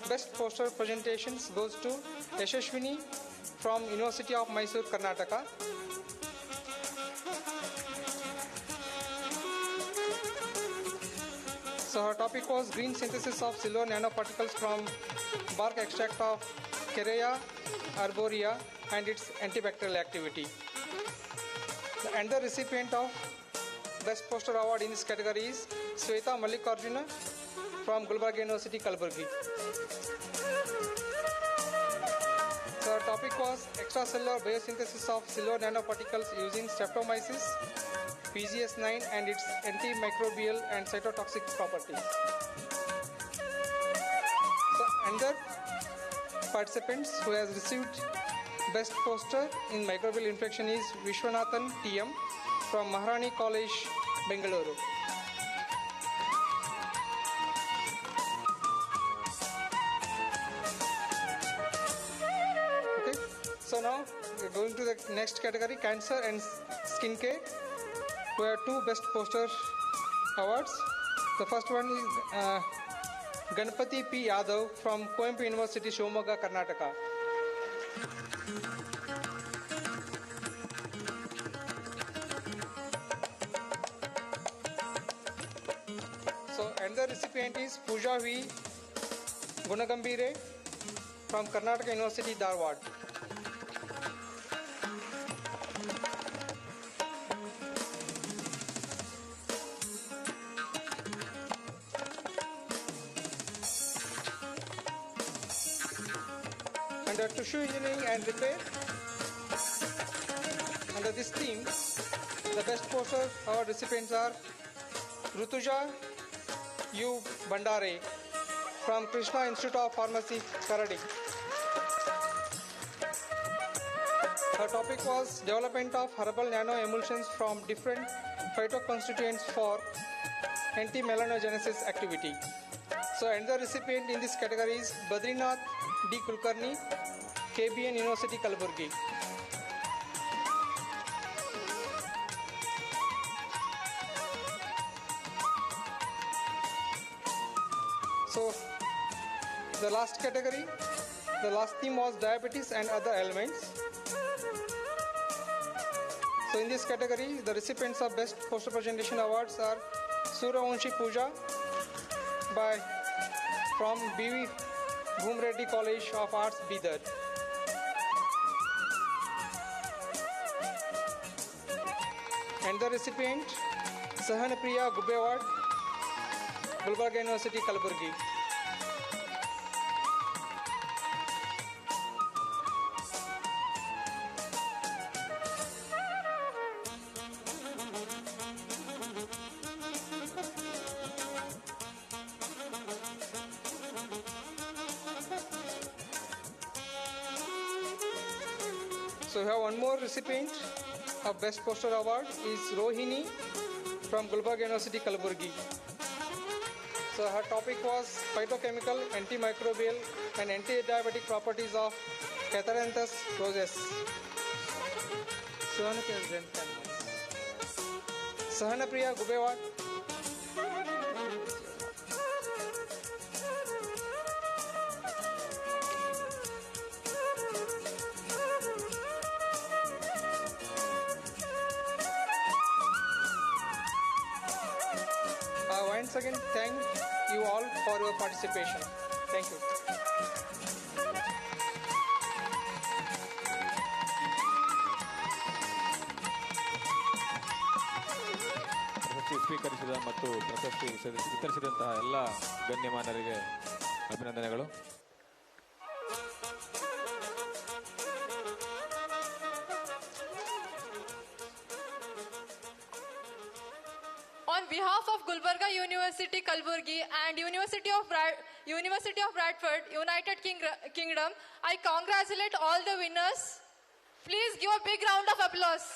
Best Poster Presentations goes to Yashashwini from University of Mysore, Karnataka. So her topic was green synthesis of silver nanoparticles from bark extract of Kereya arborea and its antibacterial activity. And the recipient of Best Poster Award in this category is Sweta Mallikarjuna from Gulbarga University Kalaburagi. The topic was extracellular biosynthesis of silver nanoparticles using streptomyces, PGS9 and its antimicrobial and cytotoxic properties. So another participants who has received Best Poster in Microbial Infection is Vishwanathan TM from Maharani College, Bengaluru. Okay, so now we're going to the next category, Cancer and Skin Care. We have 2 Best Poster Awards. The first one is Ganpati P. Yadav from Coimbatore University, Shivamogga, Karnataka. And the recipient is Pooja V. Gunagambire from Karnataka University, Dharwad. Under tissue engineering and repair, under this theme, the Best Poster Award recipients are Rutuja U. Bandare from Krishna Institute of Pharmacy, Karadi. Her topic was development of herbal nano emulsions from different phytoconstituents for anti-melanogenesis activity. So, and the recipient in this category is Badrinath D. Kulkarni, KBN University, Kalaburagi. So, the last category, the last theme was diabetes and other ailments. So, in this category, the recipients of Best Poster Presentation Awards are Suravanshi Pooja from B.V. Bhumreddy College of Arts, Bidar. And the recipient, Sahanapriya Gubbewad, Gulbarga University, Kalaburagi. So we have one more recipient of Best Poster Award is Rohini from Gulbarga University, Kalaburagi. So her topic was phytochemical, antimicrobial and anti-diabetic properties of Catharanthus roses. Sahanapriya Gubbewad. Once again, thank you all for your participation. Thank you. ಪ್ರಶಸ್ತಿ ಸ್ವೀಕರಿಸಿದ ಮತ್ತು ಪ್ರಶಸ್ತಿ ವಿತರಿಸಿದಂತಹ ಎಲ್ಲ ಗಣ್ಯಮಾನರಿಗೆ ಅಭಿನಂದನೆಗಳು. On behalf of Gulbarga University Kalaburagi and University of Bradford, United Kingdom, I congratulate all the winners. Please give a big round of applause.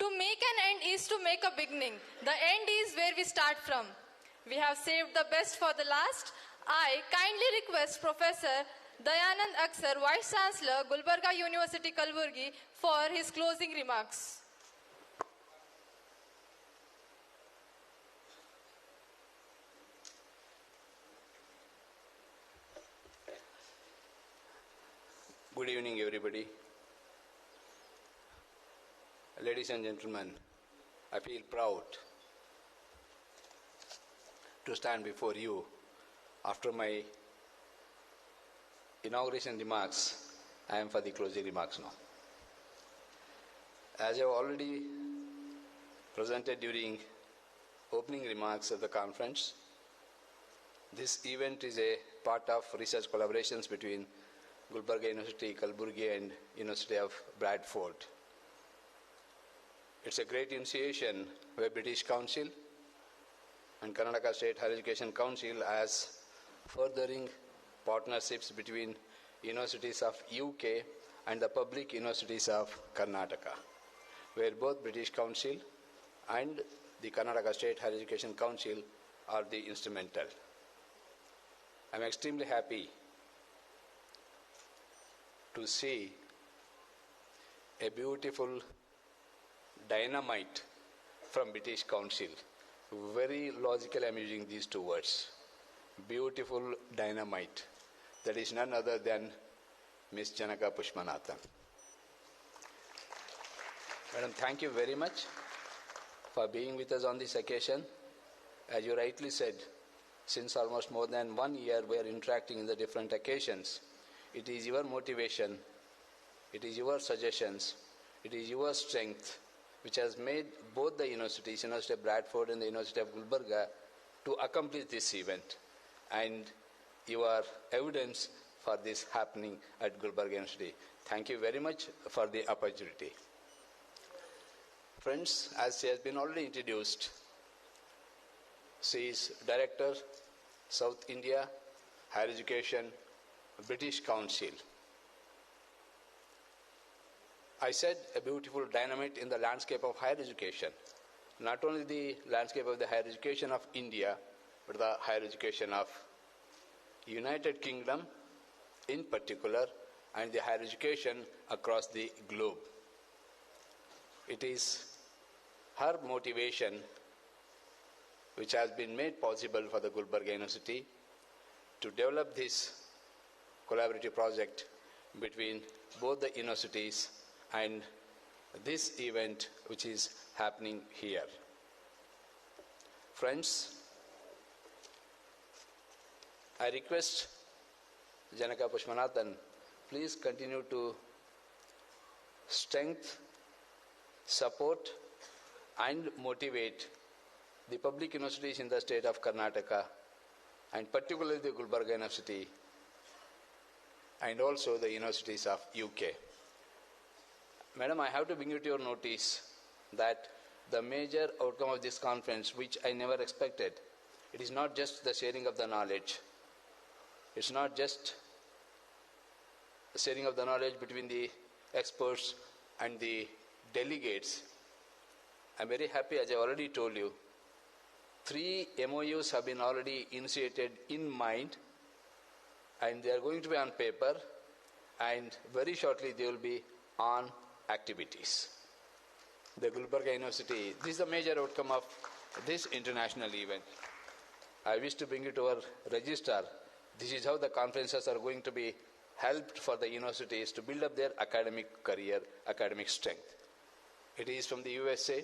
To make an end is to make a beginning. The end is where we start from. We have saved the best for the last. I kindly request Professor Dayanand Aksar, Vice Chancellor, Gulbarga University Kalaburagi, for his closing remarks. Good evening, everybody. Ladies and gentlemen, I feel proud to stand before you after my inauguration remarks, I am for the closing remarks now. As I have already presented during opening remarks of the conference, this event is a part of research collaborations between Gulbarga University Kalaburagi and University of Bradford. It's a great initiation where British Council and Karnataka State Higher Education Council as furthering partnerships between universities of UK and the public universities of Karnataka, where both British Council and the Karnataka State Higher Education Council are the instrumental. I'm extremely happy to see a beautiful dynamite from British Council. Very logical I'm using these two words. Beautiful dynamite. That is none other than Ms. Janaka Pushpanathan. Madam, thank you very much for being with us on this occasion. As you rightly said, since almost more than 1 year we are interacting in the different occasions. It is your motivation, it is your suggestions, it is your strength which has made both the universities, University of Bradford and the University of Gulbarga, to accomplish this event. And your evidence for this happening at Gulbarga University. Thank you very much for the opportunity. Friends, as she has been already introduced, she is Director, South India, Higher Education, British Council. I said a beautiful dynamite in the landscape of higher education. Not only the landscape of the higher education of India, but the higher education of United Kingdom in particular, and the higher education across the globe. It is her motivation which has been made possible for the Gulbarga University to develop this collaborative project between both the universities and this event which is happening here. Friends, I request Janaka Pushpanathan, please continue to strengthen, support and motivate the public universities in the state of Karnataka, and particularly the Gulbarga University and also the universities of UK. Madam, I have to bring you to your notice that the major outcome of this conference, which I never expected, it is not just the sharing of the knowledge. It's not just the sharing of the knowledge between the experts and the delegates. I'm very happy, as I already told you, 3 MOUs have been already initiated in mind, and they are going to be on paper, and very shortly they will be on activities. The Gulbarga University, this is the major outcome of this international event. I wish to bring it to our registrar. This is how the conferences are going to be helped for the universities to build up their academic career, academic strength. It is from the USA,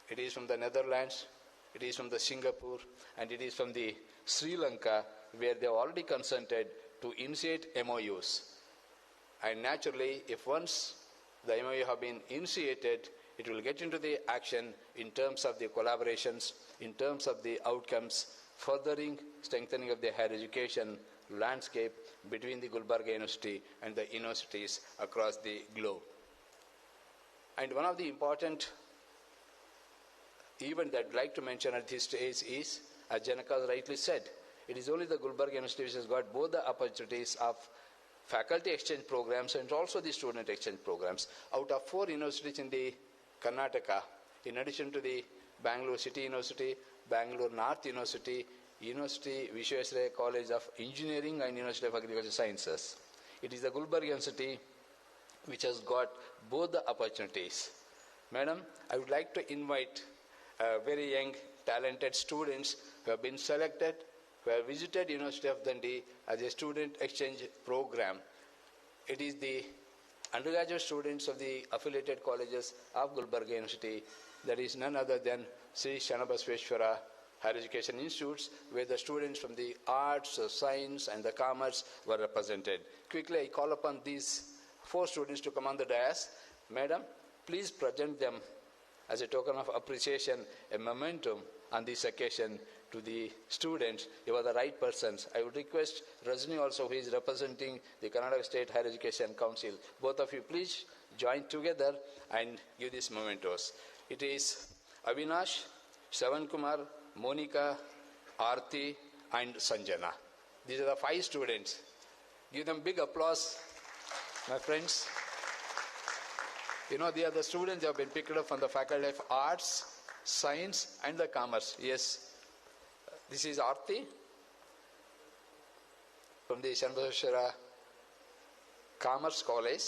it is from the Netherlands, it is from the Singapore, and it is from the Sri Lanka, where they have already consented to initiate MOUs. And naturally, if once the MOU have been initiated, it will get into the action in terms of the collaborations, in terms of the outcomes, furthering strengthening of the higher education landscape between the Gulbarga University and the universities across the globe. And one of the important events that I'd like to mention at this stage is, as Janaka rightly said, it is only the Gulbarga University which has got both the opportunities of faculty exchange programs and also the student exchange programs. Out of 4 universities in the Karnataka, in addition to the Bangalore City University, Bangalore North University, University Vishwesvaraya College of Engineering and University of Agricultural Sciences. It is the Gulbarga University which has got both the opportunities. Madam, I would like to invite very young, talented students who have been selected, who have visited University of Dundee as a student exchange program. It is the undergraduate students of the affiliated colleges of Gulbarga University, that is none other than Sri Shanabasweshwara higher education institutes where the students from the arts, science, and the commerce were represented. Quickly, I call upon these 4 students to come on the dais. Madam, please present them as a token of appreciation, a momentum on this occasion to the students. You are the right persons. I would request Rajni also, who is representing the Karnataka State Higher Education Council. Both of you, please join together and give these mementos. It is Avinash, Savan Kumar, Monica, Aarti, and Sanjana. These are the 5 students. Give them big applause, my friends. You know, they are the students who have been picked up from the Faculty of Arts, Science, and the Commerce. Yes. This is Aarti from the Shanbhashara Commerce College.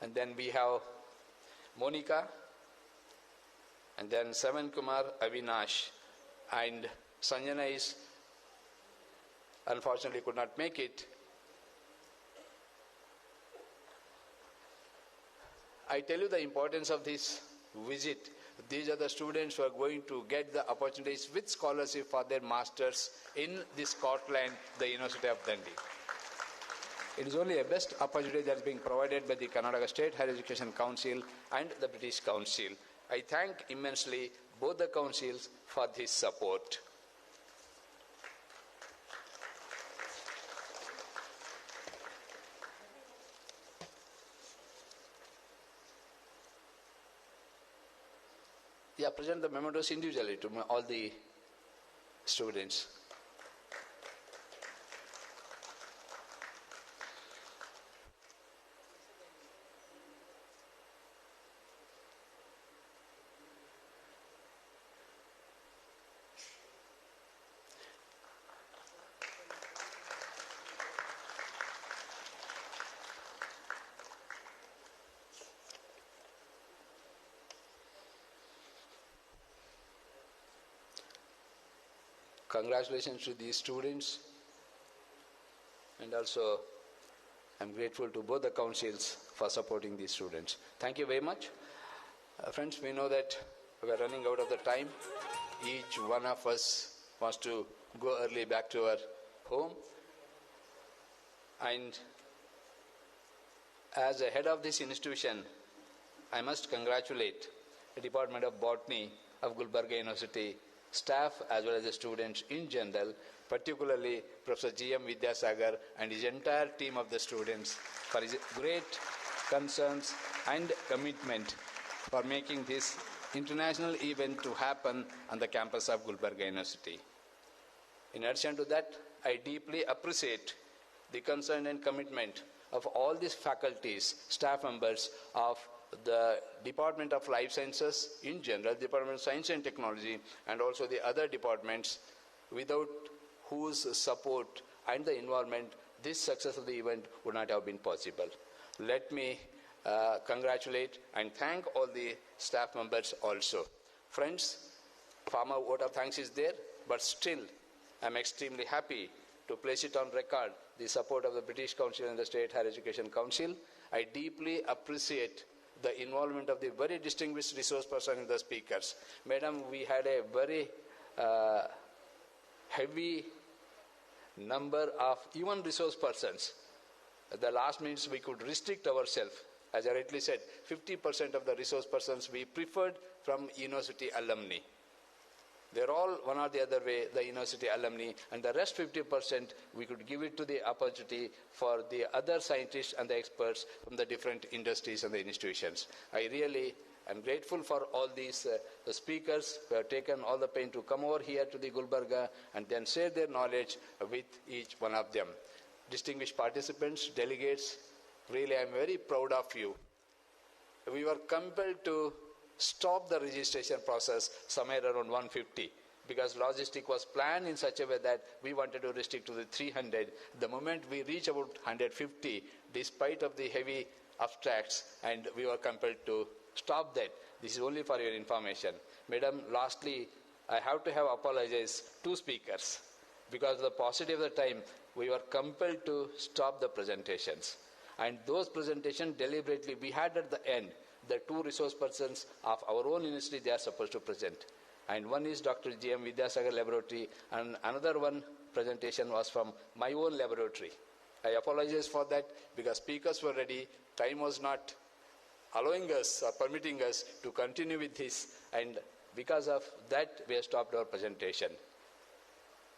And then we have Monica, and then Savan Kumar, Avinash, and Sanjana is unfortunately could not make it. I tell you the importance of this visit. These are the students who are going to get the opportunities with scholarship for their masters in the Scotland, the University of Dundee. It is only a best opportunity that is being provided by the Karnataka State Higher Education Council and the British Council. I thank immensely both the councils for this support. Yeah, present the mementos individually to all the students. Congratulations to these students, and also I'm grateful to both the councils for supporting these students. Thank you very much. Friends, we know that we are running out of the time. Each one of us wants to go early back to our home. And as a head of this institution, I must congratulate the Department of Botany of Gulbarga University staff as well as the students in general, particularly Professor G.M. Vidyasagar and his entire team of the students for his great concerns and commitment for making this international event to happen on the campus of Gulbarga University. In addition to that, I deeply appreciate the concern and commitment of all these faculties, staff members of the Department of Life Sciences in general, Department of Science and Technology, and also the other departments, without whose support and the involvement, this success of the event would not have been possible. Let me congratulate and thank all the staff members also. Friends, formal vote of thanks is there, but still I'm extremely happy to place it on record the support of the British Council and the State Higher Education Council. I deeply appreciate the involvement of the very distinguished resource person in the speakers. Madam, we had a very heavy number of even resource persons. At the last minutes, we could restrict ourselves. As I rightly said, 50% of the resource persons we preferred from university alumni. They're all one or the other way, the university alumni, and the rest 50% we could give it to the opportunity for the other scientists and the experts from the different industries and the institutions. I really am grateful for all these the speakers who have taken all the pain to come over here to the Gulbarga and then share their knowledge with each one of them. Distinguished participants, delegates, really I'm very proud of you. We were compelled to stop the registration process somewhere around 150 because logistic was planned in such a way that we wanted to restrict to the 300. The moment we reach about 150, despite of the heavy abstracts, and we were compelled to stop that. This is only for your information. Madam, lastly, I have to have apologized to speakers because of the paucity of the time, we were compelled to stop the presentations. And those presentations deliberately we had at the end, the two resource persons of our own university, they are supposed to present. and one is Dr. G.M. Vidyasagar Laboratory, and another one presentation was from my own laboratory. I apologize for that because speakers were ready, time was not allowing us or permitting us to continue with this, and because of that we have stopped our presentation.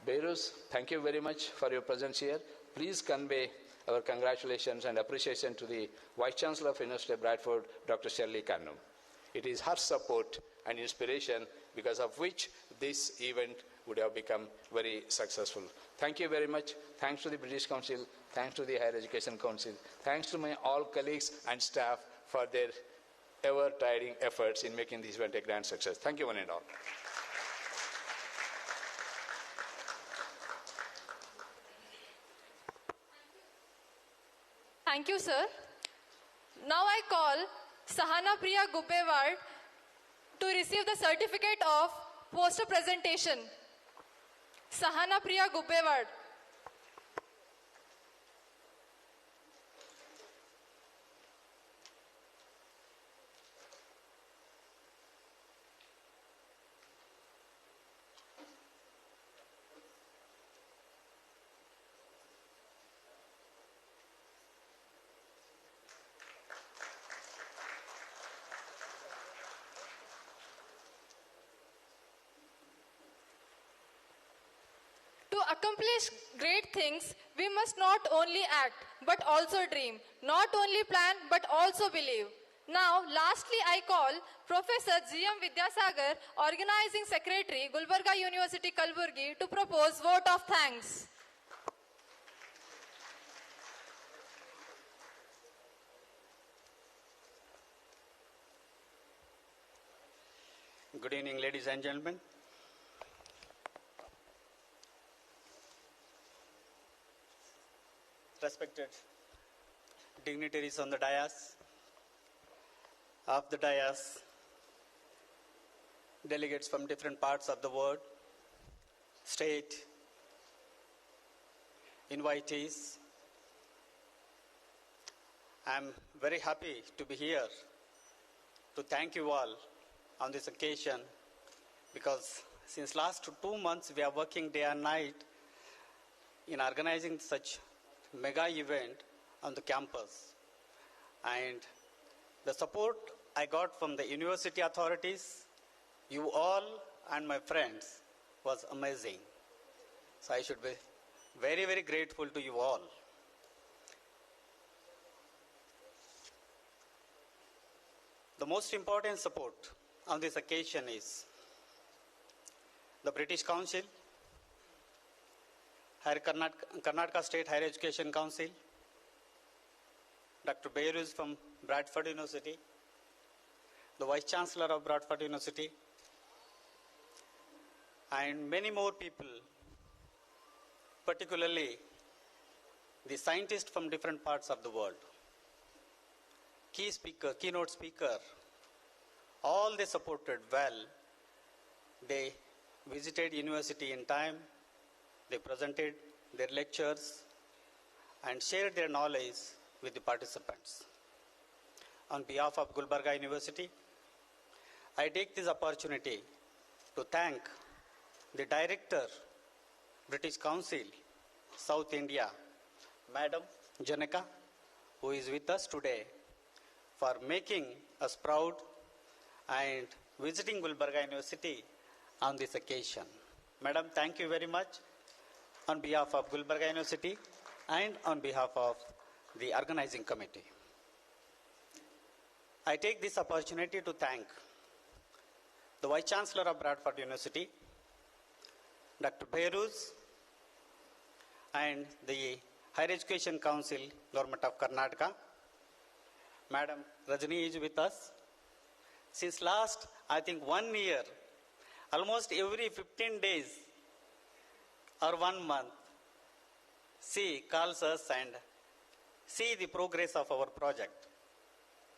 Behruz, thank you very much for your presence here. Please convey our congratulations and appreciation to the Vice Chancellor of University of Bradford, Dr. Shirley Kannum. It is her support and inspiration because of which this event would have become very successful. Thank you very much. Thanks to the British Council. Thanks to the Higher Education Council. Thanks to my all colleagues and staff for their ever-tiring efforts in making this event a grand success. Thank you one and all. Thank you, sir. Now I call Sahana Priya Gubbeward to receive the certificate of poster presentation. Sahana Priya Gubbeward. To accomplish great things, we must not only act, but also dream. Not only plan, but also believe. Now, lastly, I call Professor G.M. Vidyasagar, Organizing Secretary, Gulbarga University Kalaburagi, to propose vote of thanks. Good evening, ladies and gentlemen. Respected dignitaries on the dais, off the dais, delegates from different parts of the world, state, invitees. I'm very happy to be here to thank you all on this occasion because since last 2 months we are working day and night in organizing such mega event on the campus, and the support I got from the university authorities, you all and my friends was amazing. So I should be very, very grateful to you all. The most important support on this occasion is the British Council, Karnataka State Higher Education Council, Dr. Behruz from Bradford University, the Vice Chancellor of Bradford University, and many more people, particularly the scientists from different parts of the world, keynote speaker, all they supported well. They visited university in time, they presented their lectures and shared their knowledge with the participants. On behalf of Gulbarga University, I take this opportunity to thank the Director, British Council, South India, Madam Janaka, who is with us today, for making us proud and visiting Gulbarga University on this occasion. Madam, thank you very much on behalf of Gulbarga University and on behalf of the organizing committee. I take this opportunity to thank the Vice Chancellor of Bradford University, Dr. Behruz, and the Higher Education Council, Government of Karnataka. Madam Rajni is with us. Since last, I think 1 year, almost every 15 days or 1 month, she calls us and see the progress of our project.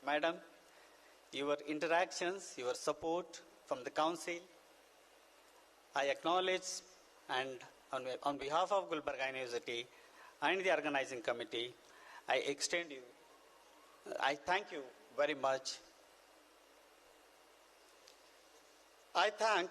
Madam, your interactions, your support from the council, I acknowledge, and on behalf of Gulbarga University and the organizing committee, I thank you very much. I thank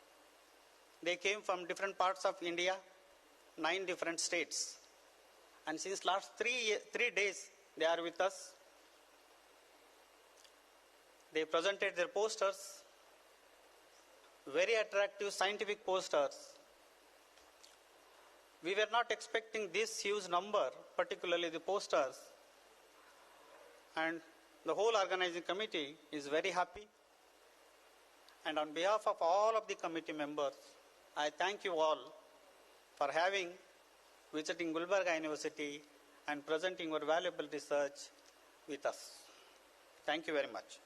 They came from different parts of India, 9 different states. And since last 3 days, they are with us. They presented their posters, very attractive scientific posters. We were not expecting this huge number, particularly the posters. And the whole organizing committee is very happy. And on behalf of all of the committee members, I thank you all for visiting Gulbarga University and presenting your valuable research with us. Thank you very much.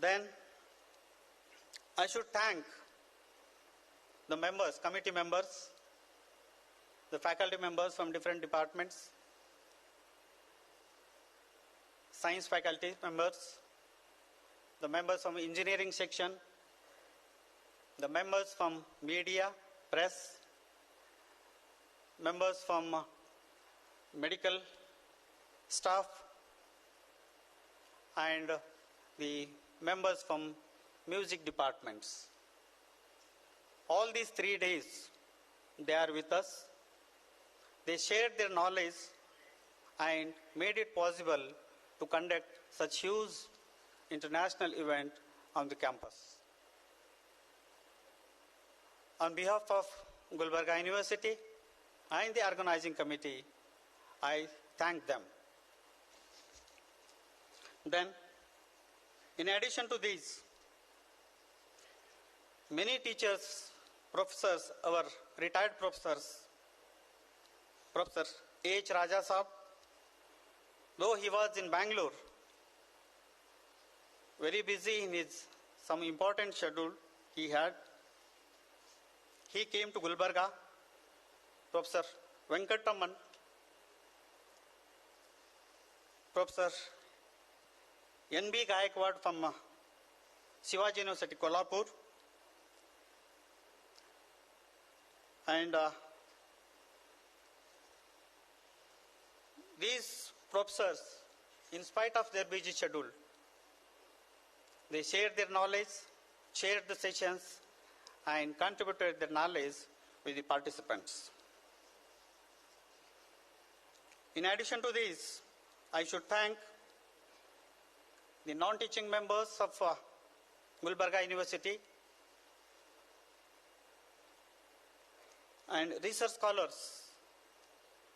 Then I should thank the members, committee members, the faculty members from different departments, science faculty members, the members from engineering section, the members from media, press, members from medical staff, and the members from music departments. All these 3 days, they are with us. They shared their knowledge and made it possible to conduct such huge international event on the campus. On behalf of Gulbarga University and the organizing committee, I thank them. Then, in addition to these, many teachers, professors, our retired professors, Professor H. Raja Saab, though he was in Bangalore, very busy in some important schedule he had, he came to Gulbarga. Professor Venkataman, Professor N.B. Gaikwad from Shivaji University, Kolhapur, and these professors, in spite of their busy schedule, they shared their knowledge, shared the sessions, and contributed their knowledge with the participants. In addition to this, I should thank the non-teaching members of Gulbarga University and research scholars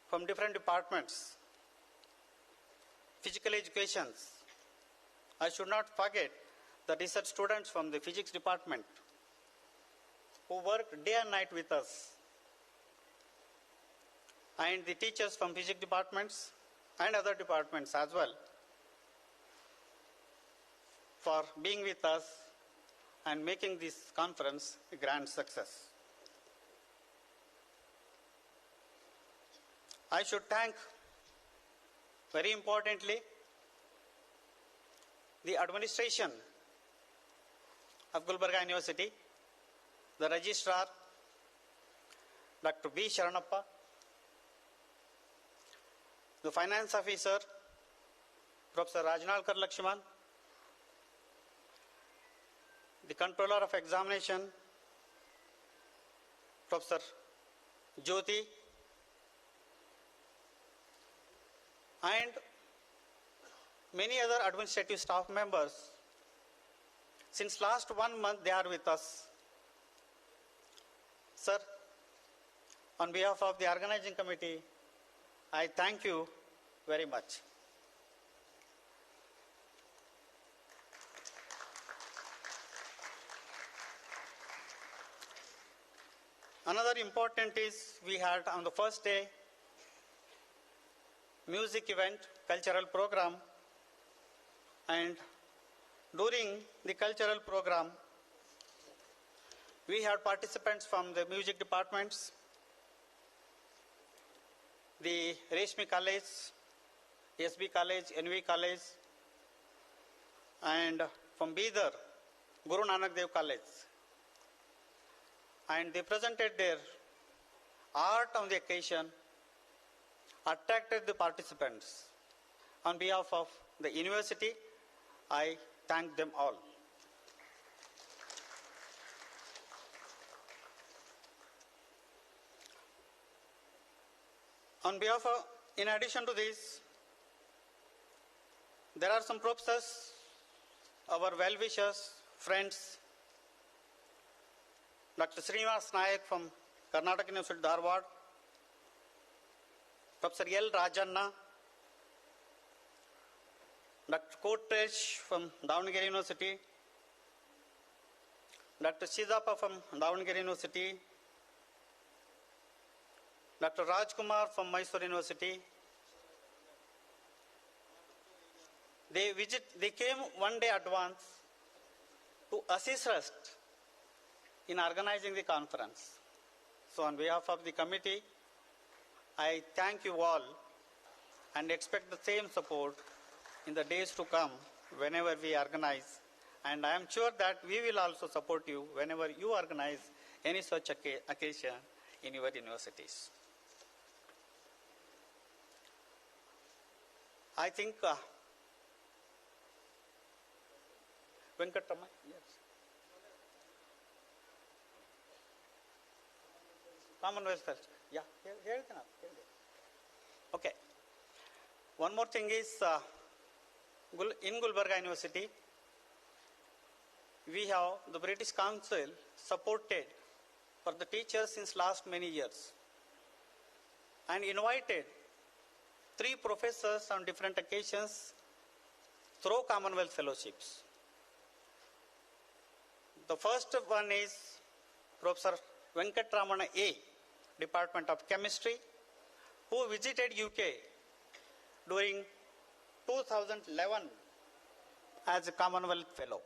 from different departments, physical education. I should not forget the research students from the physics department who worked day and night with us, and the teachers from physics departments and other departments as well for being with us and making this conference a grand success. I should thank, very importantly, the administration of Gulbarga University, the registrar, Dr. B. Sharanappa, the finance officer, Professor Rajnalkar Lakshman, the controller of examination, Professor Jyoti, and many other administrative staff members. Since last 1 month, they are with us. Sir, on behalf of the organizing committee, I thank you very much. Another important is we had on the first day music event, cultural program, and during the cultural program, we had participants from the music departments, the Reshmi College, SB College, NV College, and from Bidar, Guru Nanak Dev College. And they presented their art on the occasion, attracted the participants. On behalf of the university, I thank them all. On behalf of, in addition to this, there are some professors, our well-wishers, friends, Dr. Srinivas Nayak from Karnataka University, Dharwad, Professor L. Rajanna, Dr. Kotresh from Davangere University, Dr. Shizapa from Davangere University, Dr. Rajkumar from Mysore University. They came one day advance to assist us in organizing the conference. So on behalf of the committee, I thank you all and expect the same support in the days to come whenever we organize. And I am sure that we will also support you whenever you organize any such occasion in your universities. I think Venkatrama, yes. Commonwealth Fest. Yeah, here it enough. Okay. One more thing is, in Gulbarga University, we have the British Council supported for the teachers since last many years and invited 3 professors on different occasions through Commonwealth Fellowships. The first one is Professor Venkatramana A, Department of Chemistry, who visited UK during 2011 as a Commonwealth Fellow.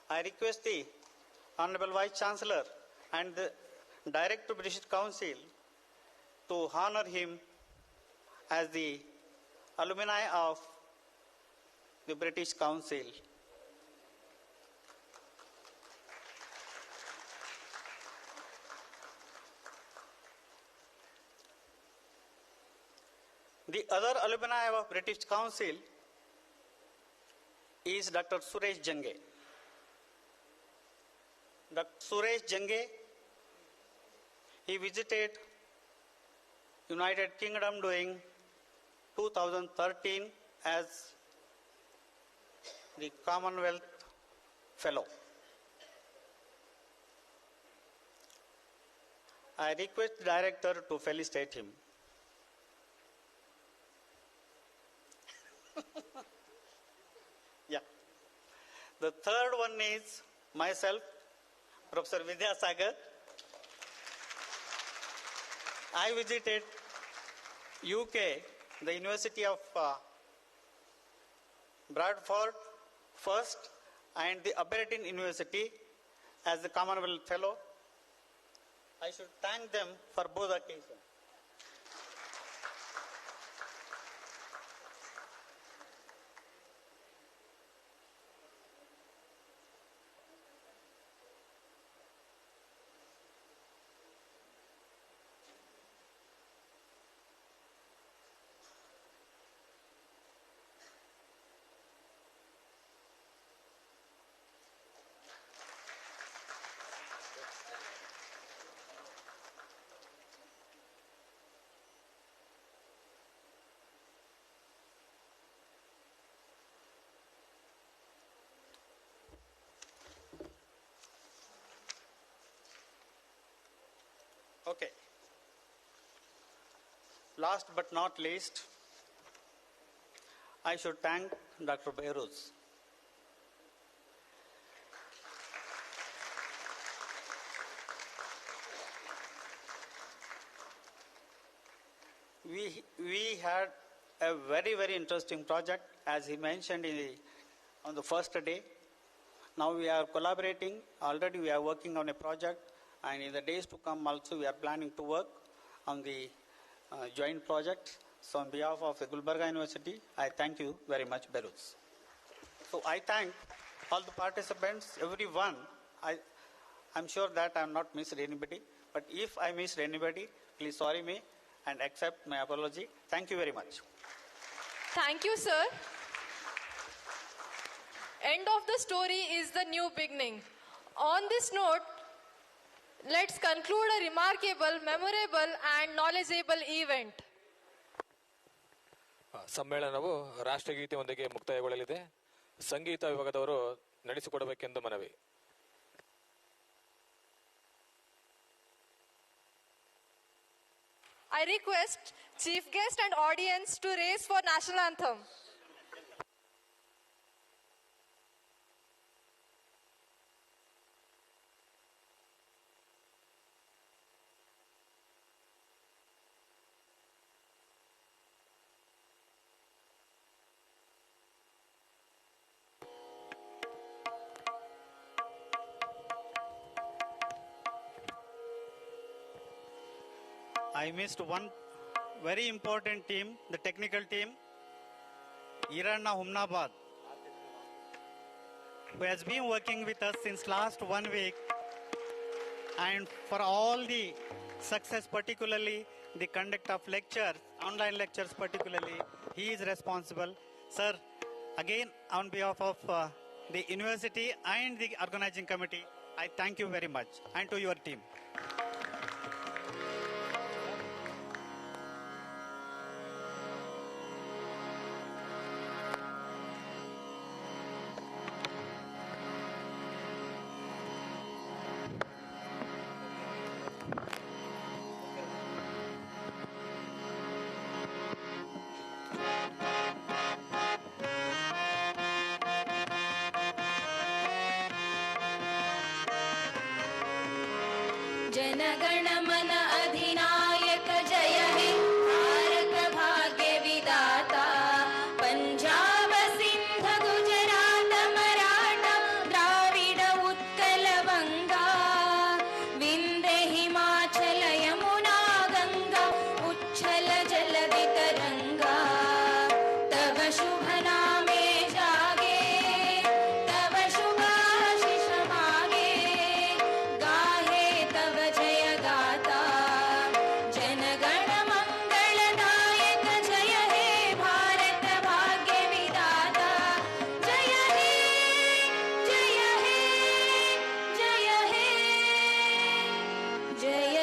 I request the Honorable Vice Chancellor and the Director of British Council to honor him as the alumni of the British Council. The other alumni of British Council is Dr. Suresh Jange. Dr. Suresh Jange, he visited United Kingdom during 2013 as the Commonwealth Fellow. I request the Director to felicitate him. Yeah. The third one is myself, Professor Vidyasagar. I visited UK, the University of Bradford first, and the Aberdeen University as the Commonwealth Fellow. I should thank them for both occasions. Okay. Last but not least, I should thank Dr. Behruz. We had a very, very interesting project, as he mentioned on the first day. Now we are collaborating. Already we are working on a project, and in the days to come also we are planning to work on the joint project. So on behalf of the Gulbarga University, I thank you very much, Behruz. So I thank all the participants, everyone. I'm sure that I have not missed anybody, but if I missed anybody, please sorry me and accept my apology. Thank you very much. Thank you, sir. End of the story is the new beginning. On this note, Let's conclude a remarkable, memorable and knowledgeable event. ಸಮ್ಮೇಳನವು ರಾಷ್ಟ್ರಗೀತೆಯೊಂದಿಗೆ ಮುಕ್ತಾಯಗೊಳ್ಳಲಿದೆ. ಸಂಗೀತ ವಿಭಾಗದವರು ನಡೆಸಿಕೊಡಬೇಕೆಂದು ಮನವಿ. I request chief guest and audience to raise for national anthem. I missed one very important team, the technical team, Iranna Humnabad, who has been working with us since last 1 week, and for all the success, particularly the conduct of lectures, online lectures particularly, he is responsible. Sir, again on behalf of the university and the organizing committee, I thank you very much, and to your team. जनगण मन अधिनायक जय हे भारत भाग्य विदाता पंजाब सिंध गुजरात मराठा द्राविड उत्कल बंगा विंध्य हिमाचल यमुना गंगा उच्छल जलधि तरंगा तव शुभ नामे जागे तव शुभाशिष मागे गाहे तव जय गाता जनगण मंगलदायक जय हे भारत भाग्य विदाता जय हे जय हे जय हे जय